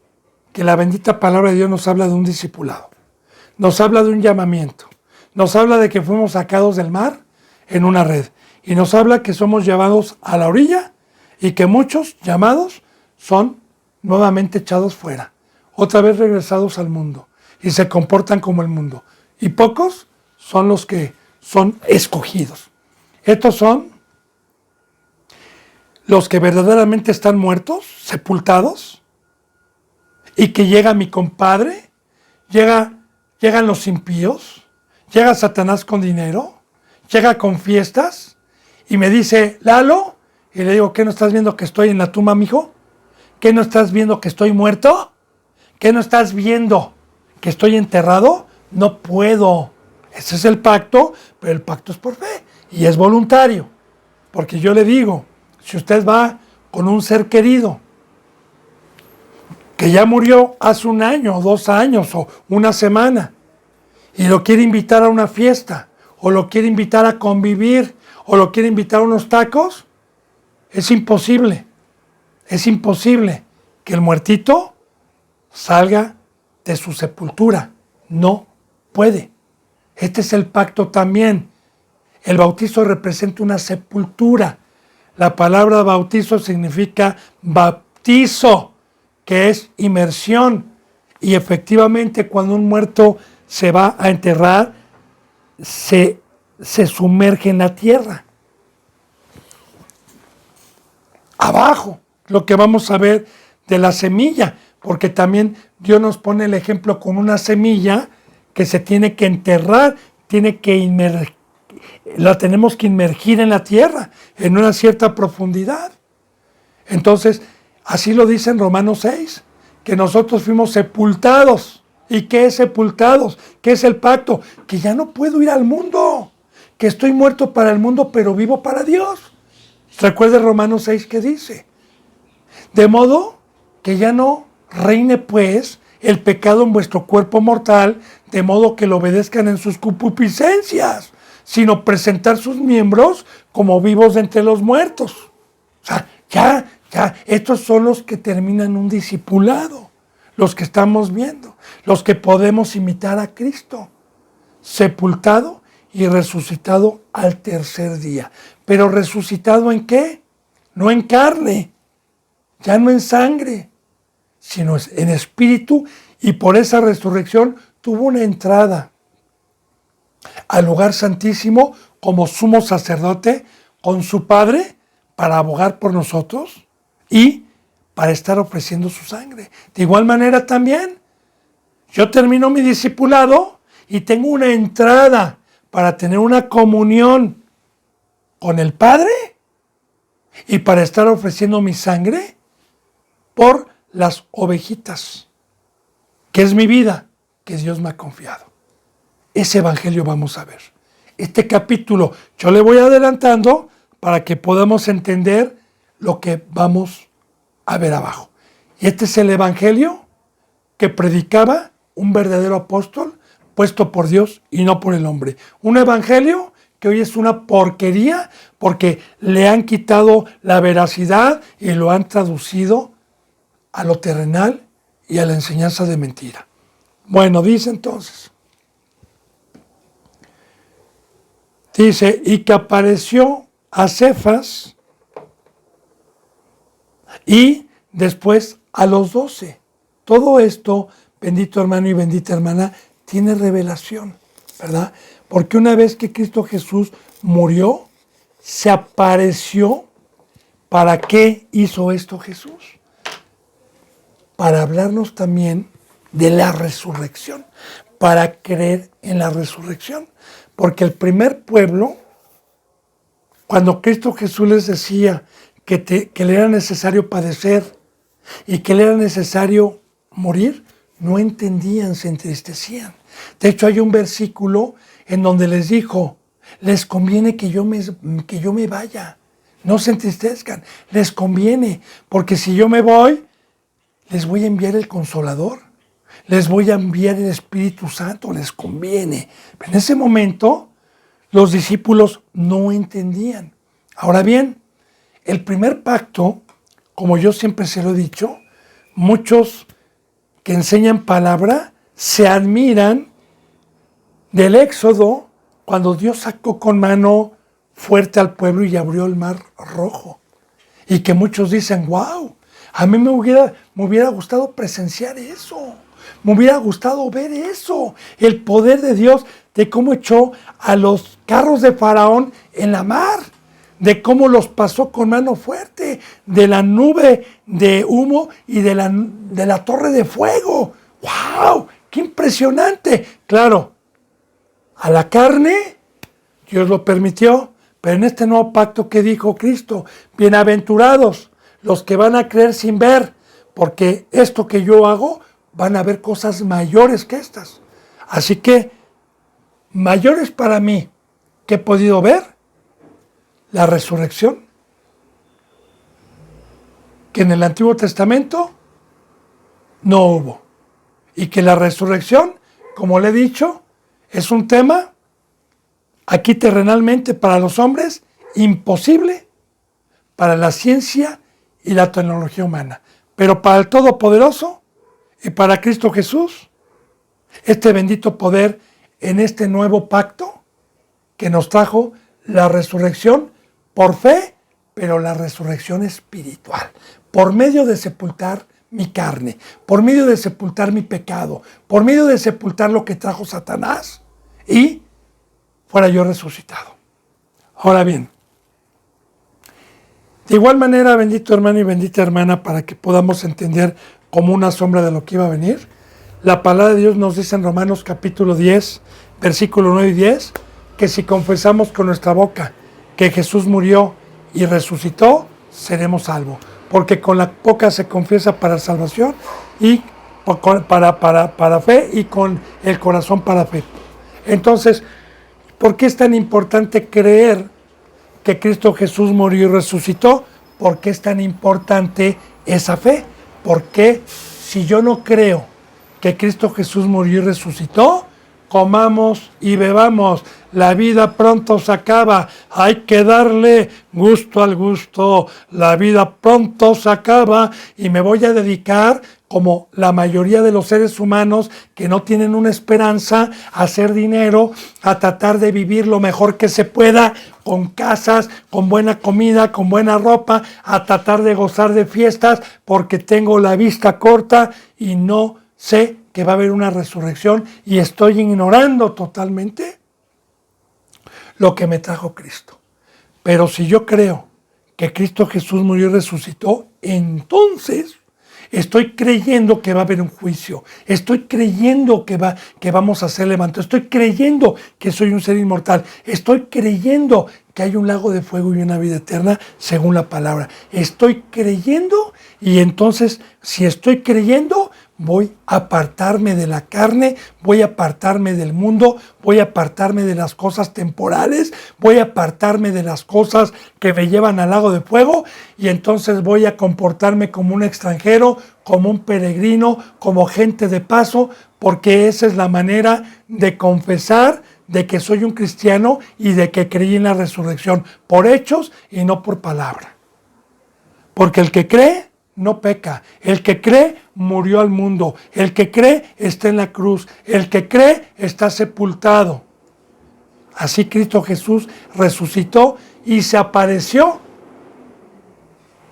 que la bendita palabra de Dios nos habla de un discipulado, nos habla de un llamamiento, nos habla de que fuimos sacados del mar en una red, y nos habla que somos llevados a la orilla y que muchos llamados son nuevamente echados fuera, otra vez regresados al mundo y se comportan como el mundo, y pocos son los que son escogidos. Estos son los que verdaderamente están muertos, sepultados, y que llega mi compadre, llegan los impíos, llega Satanás con dinero, llega con fiestas y me dice, Lalo, y le digo, ¿qué no estás viendo que estoy en la tumba, mijo? ¿Qué no estás viendo que estoy muerto? ¿Qué no estás viendo que estoy enterrado? No puedo. Ese es el pacto, pero el pacto es por fe y es voluntario. Porque yo le digo, si usted va con un ser querido que ya murió hace 1 año, o 2 años, o una semana, y lo quiere invitar a una fiesta, o lo quiere invitar a convivir, o lo quiere invitar a unos tacos, es imposible. Es imposible que el muertito salga de su sepultura. No puede. Este es el pacto también. El bautizo representa una sepultura. La palabra bautizo significa baptizo, que es inmersión. Y efectivamente, cuando un muerto se va a enterrar, se sumerge en la tierra. Abajo, lo que vamos a ver de la semilla, porque también Dios nos pone el ejemplo con una semilla que se tiene que enterrar, la tenemos que inmergir en la tierra, en una cierta profundidad. Entonces, así lo dice en Romanos 6, que nosotros fuimos sepultados. ¿Y qué es sepultados? ¿Qué es el pacto? Que ya no puedo ir al mundo, que estoy muerto para el mundo, pero vivo para Dios. Recuerde Romanos 6 que dice, de modo que ya no reine pues el pecado en vuestro cuerpo mortal, de modo que lo obedezcan en sus concupiscencias, sino presentar sus miembros como vivos de entre los muertos. O sea, ya, estos son los que terminan un discipulado, los que estamos viendo, los que podemos imitar a Cristo, sepultado y resucitado al tercer día. ¿Pero resucitado en qué? No en carne, ya no en sangre, sino en espíritu, y por esa resurrección tuvo una entrada al lugar santísimo como sumo sacerdote con su Padre para abogar por nosotros y para estar ofreciendo su sangre. De igual manera también, yo termino mi discipulado y tengo una entrada para tener una comunión con el Padre y para estar ofreciendo mi sangre por las ovejitas, que es mi vida, que Dios me ha confiado. Ese evangelio vamos a ver. Este capítulo yo le voy adelantando para que podamos entender lo que vamos a ver abajo. Y este es el evangelio que predicaba un verdadero apóstol puesto por Dios y no por el hombre. Un evangelio que hoy es una porquería porque le han quitado la veracidad y lo han traducido a lo terrenal y a la enseñanza de mentira. Bueno, dice entonces, y que apareció a Cefas y después a los 12. Todo esto, bendito hermano y bendita hermana, tiene revelación, ¿verdad? Porque una vez que Cristo Jesús murió, se apareció. ¿Para qué hizo esto Jesús? Para hablarnos también de la resurrección, para creer en la resurrección. Porque el primer pueblo, cuando Cristo Jesús les decía que le era necesario padecer y que le era necesario morir, no entendían, se entristecían. De hecho, hay un versículo en donde les dijo, les conviene que yo me vaya, no se entristezcan, les conviene, porque si yo me voy, les voy a enviar el Consolador, les voy a enviar el Espíritu Santo, les conviene. Pero en ese momento, los discípulos no entendían. Ahora bien, el primer pacto, como yo siempre se lo he dicho, muchos que enseñan palabra se admiran del Éxodo cuando Dios sacó con mano fuerte al pueblo y abrió el mar rojo. Y que muchos dicen, wow, a mí me hubiera gustado presenciar eso. Me hubiera gustado ver eso. El poder de Dios, de cómo echó a los carros de Faraón en la mar. De cómo los pasó con mano fuerte. De la nube de humo y de la torre de fuego. ¡Wow! ¡Qué impresionante! Claro, a la carne Dios lo permitió. Pero en este nuevo pacto que dijo Cristo, bienaventurados los que van a creer sin ver, porque esto que yo hago, van a ver cosas mayores que estas. Así que, mayores para mí que he podido ver, la resurrección, que en el Antiguo Testamento no hubo. Y que la resurrección, como le he dicho, es un tema aquí terrenalmente para los hombres imposible, para la ciencia y la tecnología humana. Pero para el Todopoderoso y para Cristo Jesús este bendito poder en este nuevo pacto que nos trajo la resurrección por fe, pero la resurrección espiritual, por medio de sepultar mi carne, por medio de sepultar mi pecado, por medio de sepultar lo que trajo Satanás y fuera yo resucitado. Ahora bien, de igual manera, bendito hermano y bendita hermana, para que podamos entender como una sombra de lo que iba a venir, la palabra de Dios nos dice en Romanos capítulo 10, versículo 9 y 10, que si confesamos con nuestra boca que Jesús murió y resucitó, seremos salvos. Porque con la boca se confiesa para salvación y para fe, y con el corazón para fe. Entonces, ¿por qué es tan importante creer que Cristo Jesús murió y resucitó? ¿Por qué es tan importante esa fe? Porque si yo no creo que Cristo Jesús murió y resucitó, comamos y bebamos, la vida pronto se acaba, hay que darle gusto al gusto, la vida pronto se acaba y me voy a dedicar, como la mayoría de los seres humanos que no tienen una esperanza, a hacer dinero, a tratar de vivir lo mejor que se pueda, con casas, con buena comida, con buena ropa, a tratar de gozar de fiestas porque tengo la vista corta y no sé que va a haber una resurrección y estoy ignorando totalmente lo que me trajo Cristo. Pero si yo creo que Cristo Jesús murió y resucitó, entonces estoy creyendo que va a haber un juicio, estoy creyendo que vamos a ser levantados, estoy creyendo que soy un ser inmortal, estoy creyendo que hay un lago de fuego y una vida eterna según la palabra. Estoy creyendo y entonces si estoy creyendo, voy a apartarme de la carne, voy a apartarme del mundo, voy a apartarme de las cosas temporales, voy a apartarme de las cosas que me llevan al lago de fuego y entonces voy a comportarme como un extranjero, como un peregrino, como gente de paso, porque esa es la manera de confesar de que soy un cristiano y de que creí en la resurrección, por hechos y no por palabra. Porque el que cree no peca, el que cree murió al mundo, el que cree está en la cruz, el que cree está sepultado. Así Cristo Jesús resucitó y se apareció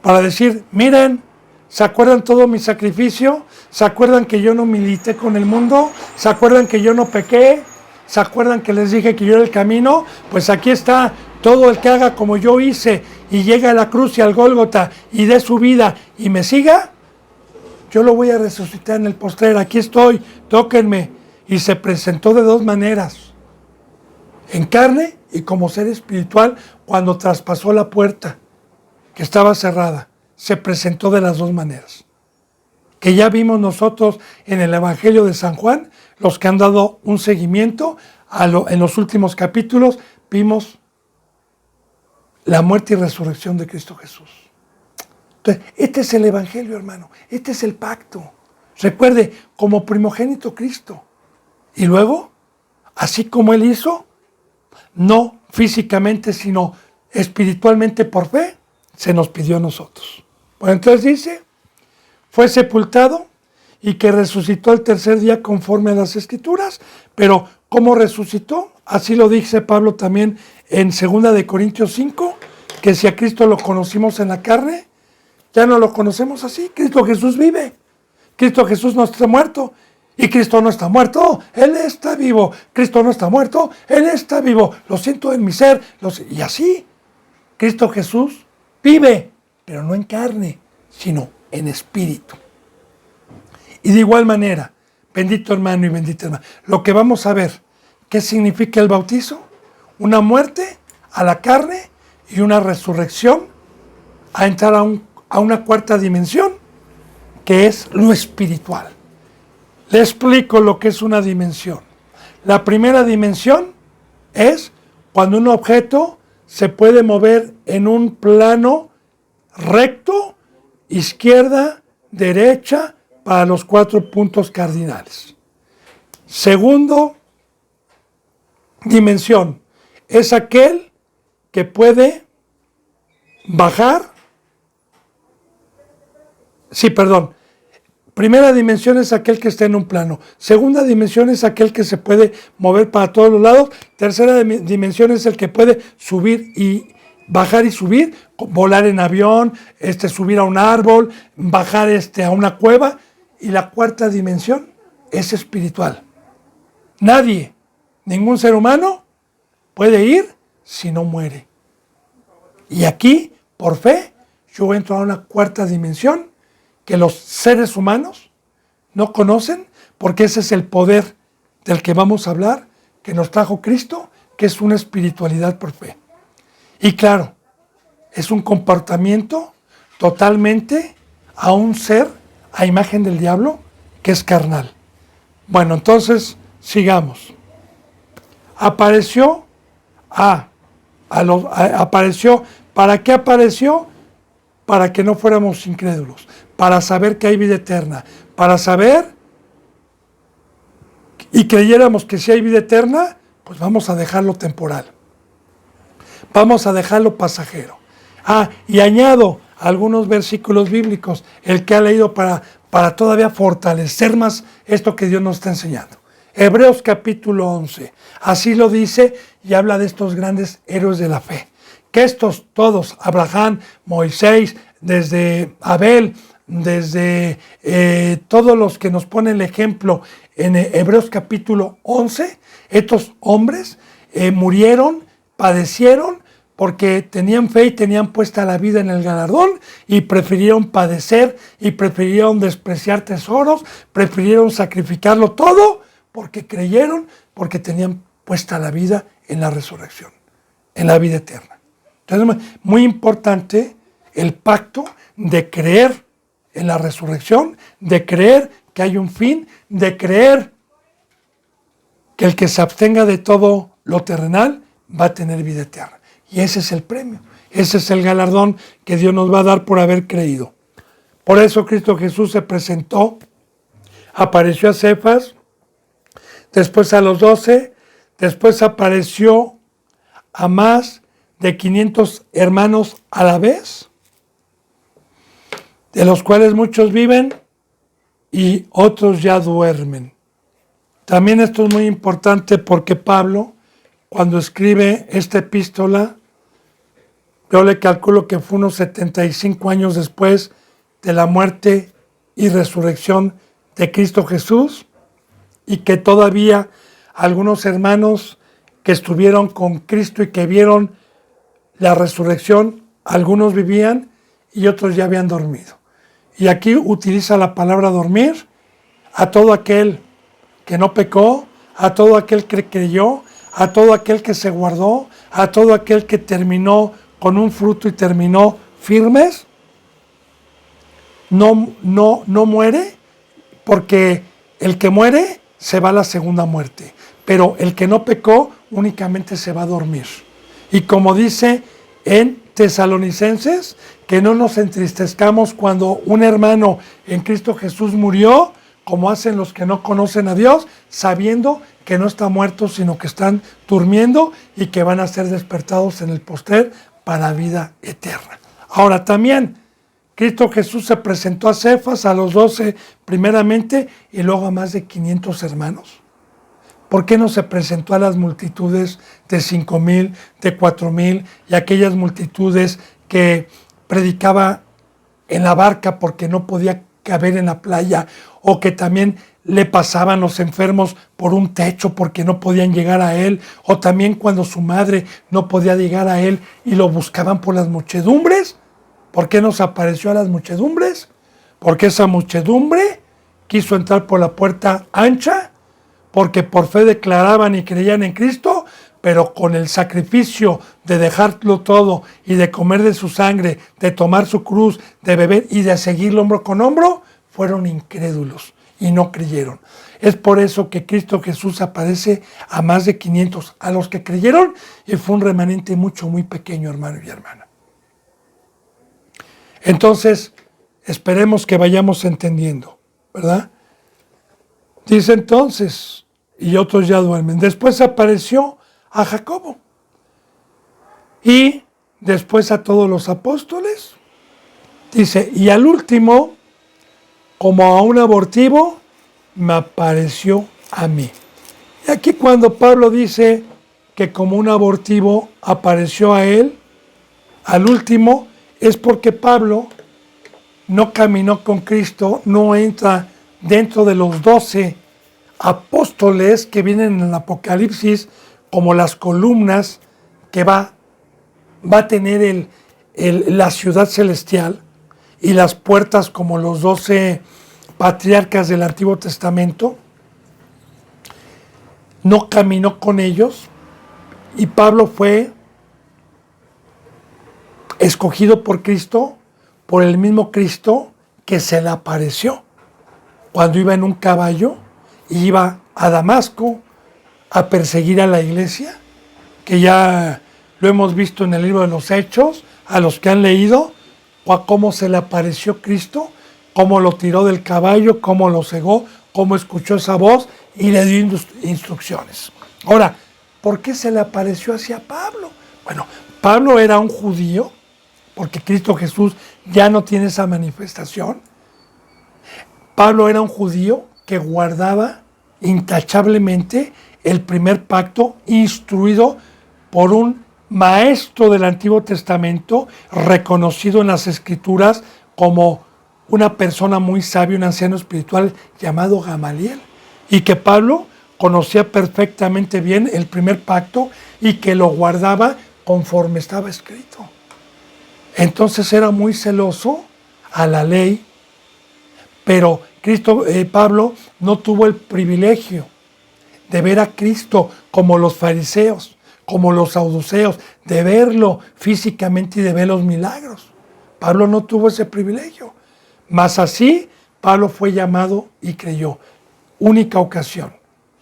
para decir, miren, ¿se acuerdan todo mi sacrificio? ¿Se acuerdan que yo no milité con el mundo? ¿Se acuerdan que yo no pequé? ¿Se acuerdan que les dije que yo era el camino? Pues aquí está, todo el que haga como yo hice y llegue a la cruz y al Gólgota y dé su vida y me siga, yo lo voy a resucitar en el postrer, aquí estoy, tóquenme. Y se presentó de dos maneras, en carne y como ser espiritual, cuando traspasó la puerta que estaba cerrada, se presentó de las dos maneras. Que ya vimos nosotros en el Evangelio de San Juan, los que han dado un seguimiento en los últimos capítulos, vimos la muerte y resurrección de Cristo Jesús. Entonces, este es el Evangelio, hermano, este es el pacto. Recuerde, como primogénito Cristo. Y luego, así como Él hizo, no físicamente, sino espiritualmente por fe, se nos pidió a nosotros. Bueno, entonces dice, fue sepultado y que resucitó el tercer día conforme a las Escrituras. Pero, ¿cómo resucitó? Así lo dice Pablo también en 2 de Corintios 5, que si a Cristo lo conocimos en la carne, ya no lo conocemos así. Cristo Jesús vive. Cristo Jesús no está muerto. Y Cristo no está muerto, Él está vivo. Cristo no está muerto, Él está vivo. Lo siento en mi ser. Y así, Cristo Jesús vive, pero no en carne, sino en espíritu. Y de igual manera, bendito hermano y bendita hermana, lo que vamos a ver, ¿qué significa el bautizo? Una muerte a la carne y una resurrección a entrar a una cuarta dimensión, que es lo espiritual. Le explico lo que es una dimensión. La primera dimensión es cuando un objeto se puede mover en un plano recto, izquierda, derecha, para los 4 puntos cardinales. Segundo dimensión es aquel que puede bajar, Primera dimensión es aquel que está en un plano. Segunda dimensión es aquel que se puede mover para todos los lados. Tercera dimensión es el que puede subir y bajar y subir, volar en avión, subir a un árbol, bajar a una cueva. Y la cuarta dimensión es espiritual. Nadie, ningún ser humano puede ir si no muere. Y aquí, por fe, yo entro a una cuarta dimensión que los seres humanos no conocen, porque ese es el poder del que vamos a hablar, que nos trajo Cristo, que es una espiritualidad por fe. Y claro, es un comportamiento totalmente a un ser, a imagen del diablo, que es carnal. Bueno, entonces, sigamos. Apareció apareció. ¿Para qué apareció? Para que no fuéramos incrédulos, para saber que hay vida eterna, para saber y creyéramos que si hay vida eterna, pues vamos a dejarlo temporal, vamos a dejarlo pasajero. Y añado algunos versículos bíblicos, el que ha leído para todavía fortalecer más esto que Dios nos está enseñando. Hebreos capítulo 11, así lo dice y habla de estos grandes héroes de la fe. Que estos todos, Abraham, Moisés, desde Abel, desde todos los que nos ponen el ejemplo en Hebreos capítulo 11, estos hombres murieron, padecieron, porque tenían fe y tenían puesta la vida en el galardón y prefirieron padecer y prefirieron despreciar tesoros, prefirieron sacrificarlo todo porque creyeron, porque tenían puesta la vida en la resurrección, en la vida eterna. Entonces, muy importante el pacto de creer en la resurrección, de creer que hay un fin, de creer que el que se abstenga de todo lo terrenal va a tener vida eterna. Y ese es el premio, ese es el galardón que Dios nos va a dar por haber creído. Por eso Cristo Jesús se presentó, apareció a Cefas, después a los 12, después apareció a más de 500 hermanos a la vez, de los cuales muchos viven y otros ya duermen. También esto es muy importante porque Pablo, cuando escribe esta epístola, yo le calculo que fue unos 75 años después de la muerte y resurrección de Cristo Jesús, y que todavía algunos hermanos que estuvieron con Cristo y que vieron la resurrección, algunos vivían y otros ya habían dormido. Y aquí utiliza la palabra dormir a todo aquel que no pecó, a todo aquel que creyó, a todo aquel que se guardó, a todo aquel que terminó con un fruto y terminó firmes. No muere, porque el que muere se va a la segunda muerte, pero el que no pecó únicamente se va a dormir. Y como dice en Tesalonicenses, que no nos entristezcamos cuando un hermano en Cristo Jesús murió, como hacen los que no conocen a Dios, sabiendo que no está muerto, sino que están durmiendo y que van a ser despertados en el postrer para vida eterna. Ahora también, Cristo Jesús se presentó a Cefas, a los 12 primeramente, y luego a más de 500 hermanos. ¿Por qué no se presentó a las multitudes de 5,000, de 4,000 y aquellas multitudes que predicaba en la barca porque no podía caber en la playa, o que también le pasaban los enfermos por un techo porque no podían llegar a él, o también cuando su madre no podía llegar a él y lo buscaban por las muchedumbres? ¿Por qué nos apareció a las muchedumbres? Porque esa muchedumbre quiso entrar por la puerta ancha, porque por fe declaraban y creían en Cristo, pero con el sacrificio de dejarlo todo y de comer de su sangre, de tomar su cruz, de beber y de seguirlo hombro con hombro, fueron incrédulos y no creyeron. Es por eso que Cristo Jesús aparece a más de 500, a los que creyeron, y fue un remanente muy pequeño, hermano y hermana. Entonces, esperemos que vayamos entendiendo, ¿verdad? Dice entonces, y otros ya duermen. Después apareció a Jacobo y después a todos los apóstoles. Dice, y al último como a un abortivo, me apareció a mí. Y aquí cuando Pablo dice que como un abortivo apareció a él, al último, es porque Pablo no caminó con Cristo, no entra dentro de los 12 apóstoles que vienen en el Apocalipsis como las columnas que va a tener la ciudad celestial y las puertas como los 12 patriarcas del Antiguo Testamento. No caminó con ellos y Pablo fue escogido por Cristo, por el mismo Cristo que se le apareció cuando iba en un caballo y iba a Damasco a perseguir a la iglesia, que ya lo hemos visto en el libro de los Hechos, a los que han leído, cómo se le apareció Cristo, cómo lo tiró del caballo, cómo lo cegó, cómo escuchó esa voz y le dio instrucciones. Ahora, ¿por qué se le apareció hacia Pablo? Bueno, Pablo era un judío, porque Cristo Jesús ya no tiene esa manifestación. Pablo era un judío que guardaba intachablemente el primer pacto, instruido por un maestro del Antiguo Testamento, reconocido en las Escrituras como una persona muy sabia, un anciano espiritual llamado Gamaliel, y que Pablo conocía perfectamente bien el primer pacto y que lo guardaba conforme estaba escrito. Entonces era muy celoso a la ley, pero Pablo no tuvo el privilegio de ver a Cristo como los fariseos, como los saduceos, de verlo físicamente y de ver los milagros. Pablo no tuvo ese privilegio. Mas así, Pablo fue llamado y creyó. Única ocasión.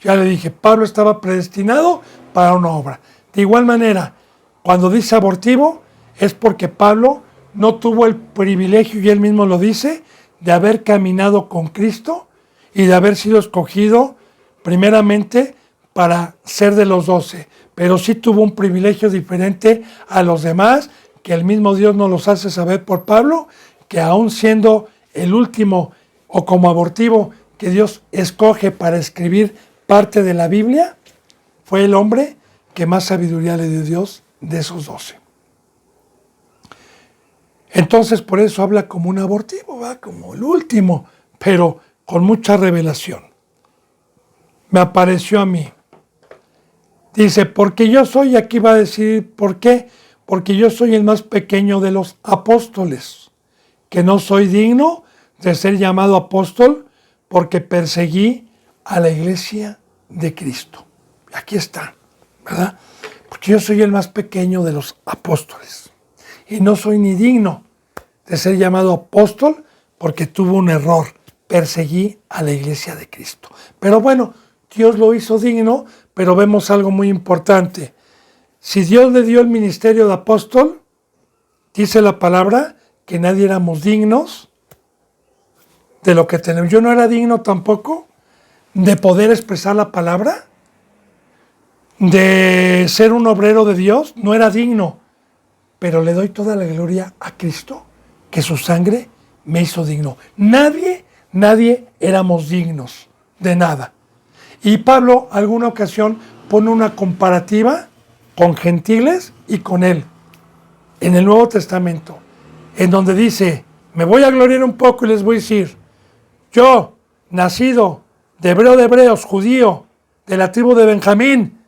Ya le dije, Pablo estaba predestinado para una obra. De igual manera, cuando dice abortivo, es porque Pablo no tuvo el privilegio, y él mismo lo dice, de haber caminado con Cristo y de haber sido escogido primeramente para ser de los 12, pero sí tuvo un privilegio diferente a los demás, que el mismo Dios nos los hace saber por Pablo, que aún siendo el último o como abortivo que Dios escoge para escribir parte de la Biblia, fue el hombre que más sabiduría le dio Dios de esos 12. Entonces por eso habla como un abortivo, ¿va? Como el último, pero con mucha revelación. Me apareció a mí. Dice, porque yo soy, aquí va a decir, ¿por qué? Porque yo soy el más pequeño de los apóstoles, que no soy digno de ser llamado apóstol porque perseguí a la iglesia de Cristo. Aquí está, ¿verdad? Porque yo soy el más pequeño de los apóstoles y no soy ni digno de ser llamado apóstol porque tuvo un error. Perseguí a la iglesia de Cristo. Pero bueno, Dios lo hizo digno, pero vemos algo muy importante. Si Dios le dio el ministerio de apóstol, dice la palabra que nadie éramos dignos de lo que tenemos. Yo no era digno tampoco de poder expresar la palabra, de ser un obrero de Dios, no era digno, pero le doy toda la gloria a Cristo, que su sangre me hizo digno. Nadie éramos dignos de nada. Y Pablo, alguna ocasión, pone una comparativa con gentiles y con él, en el Nuevo Testamento, en donde dice, me voy a gloriar un poco y les voy a decir, yo, nacido de hebreo de hebreos, judío, de la tribu de Benjamín,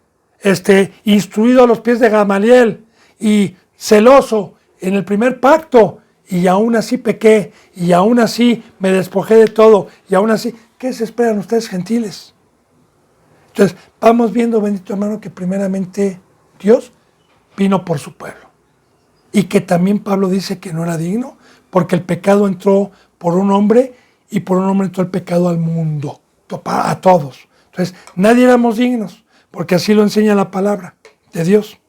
instruido a los pies de Gamaliel y celoso en el primer pacto, y aún así pequé, y aún así me despojé de todo, y aún así, ¿qué se esperan ustedes gentiles? Entonces, vamos viendo, bendito hermano, que primeramente Dios vino por su pueblo. Y que también Pablo dice que no era digno, porque el pecado entró por un hombre, y por un hombre entró el pecado al mundo, a todos. Entonces, nadie éramos dignos, porque así lo enseña la palabra de Dios.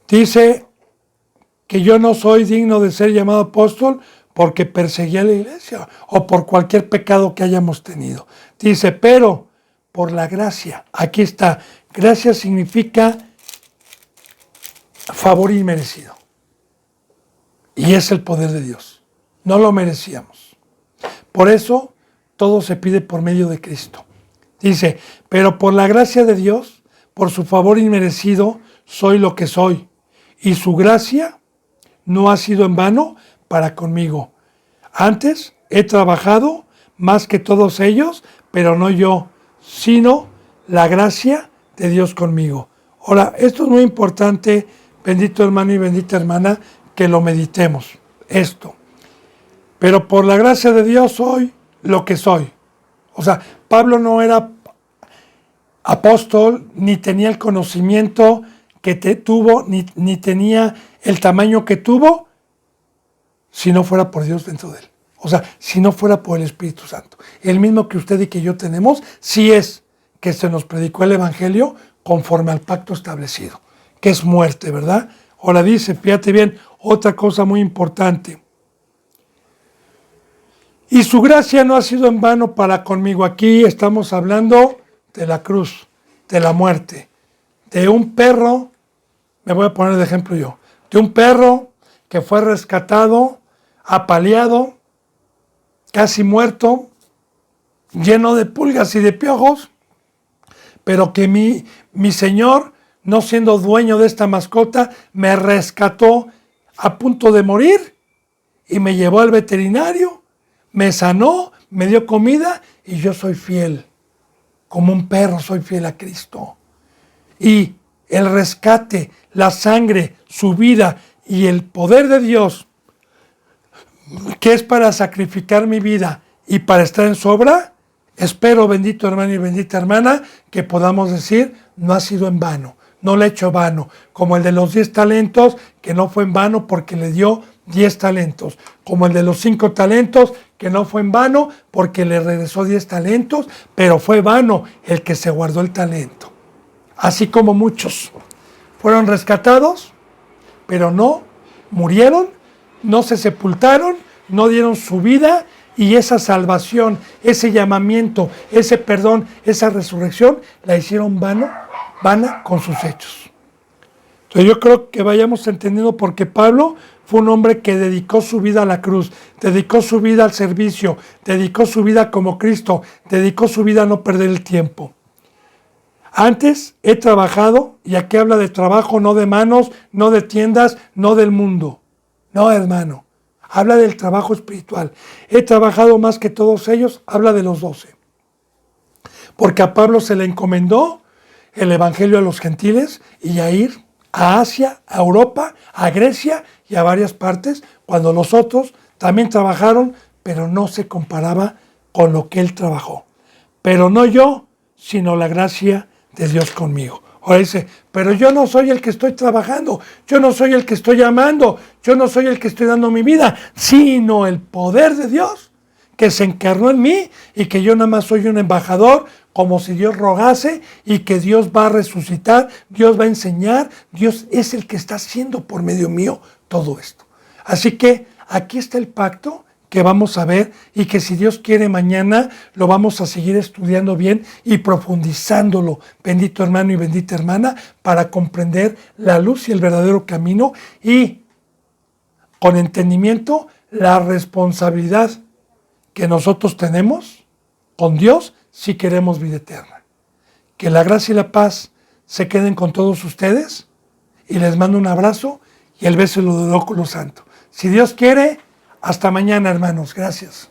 Dice que yo no soy digno de ser llamado apóstol porque perseguí a la iglesia o por cualquier pecado que hayamos tenido. Dice, pero por la gracia, aquí está, gracia significa favor inmerecido. Y es el poder de Dios. No lo merecíamos. Por eso todo se pide por medio de Cristo. Dice, pero por la gracia de Dios, por su favor inmerecido, soy lo que soy. Y su gracia no ha sido en vano para conmigo. Antes he trabajado más que todos ellos, pero no yo, sino la gracia de Dios conmigo. Ahora, esto es muy importante, bendito hermano y bendita hermana, que lo meditemos. Esto. Pero por la gracia de Dios soy lo que soy. O sea, Pablo no era apóstol, ni tenía el conocimiento que tuvo, ni tenía el tamaño que tuvo, si no fuera por Dios dentro de él. O sea, si no fuera por el Espíritu Santo. El mismo que usted y que yo tenemos, si es que se nos predicó el Evangelio conforme al pacto establecido, que es muerte, ¿verdad? Ahora dice, fíjate bien, otra cosa muy importante. Y su gracia no ha sido en vano para conmigo. Aquí estamos hablando de la cruz, de la muerte, de un perro, me voy a poner de ejemplo yo, de un perro que fue rescatado, apaleado, casi muerto, lleno de pulgas y de piojos, pero que mi Señor, no siendo dueño de esta mascota, me rescató a punto de morir y me llevó al veterinario, me sanó, me dio comida y yo soy fiel. Como un perro soy fiel a Cristo. Y el rescate, la sangre, su vida y el poder de Dios, que es para sacrificar mi vida y para estar en su obra, espero, bendito hermano y bendita hermana, que podamos decir, no ha sido en vano, no le he hecho vano, como el de los 10 talentos, que no fue en vano porque le dio 10 talentos, como el de los 5 talentos, que no fue en vano porque le regresó 10 talentos, pero fue vano el que se guardó el talento. Así como muchos fueron rescatados, pero no murieron, no se sepultaron, no dieron su vida, y esa salvación, ese llamamiento, ese perdón, esa resurrección, la hicieron vana con sus hechos. Entonces yo creo que vayamos entendiendo porque Pablo fue un hombre que dedicó su vida a la cruz, dedicó su vida al servicio, dedicó su vida como Cristo, dedicó su vida a no perder el tiempo. Antes he trabajado, y aquí habla de trabajo, no de manos, no de tiendas, no del mundo. No, hermano, habla del trabajo espiritual. He trabajado más que todos ellos, habla de los 12. Porque a Pablo se le encomendó el evangelio a los gentiles y a ir a Asia, a Europa, a Grecia y a varias partes, cuando los otros también trabajaron, pero no se comparaba con lo que él trabajó. Pero no yo, sino la gracia de Dios conmigo. Ahora dice, pero yo no soy el que estoy trabajando, yo no soy el que estoy amando, yo no soy el que estoy dando mi vida, sino el poder de Dios que se encarnó en mí y que yo nada más soy un embajador, como si Dios rogase, y que Dios va a resucitar, Dios va a enseñar, Dios es el que está haciendo por medio mío todo esto. Así que aquí está el pacto que vamos a ver y que si Dios quiere mañana lo vamos a seguir estudiando bien y profundizándolo, bendito hermano y bendita hermana, para comprender la luz y el verdadero camino y con entendimiento la responsabilidad que nosotros tenemos con Dios si queremos vida eterna. Que la gracia y la paz se queden con todos ustedes y les mando un abrazo y el beso del óculo santo. Si Dios quiere, hasta mañana, hermanos. Gracias.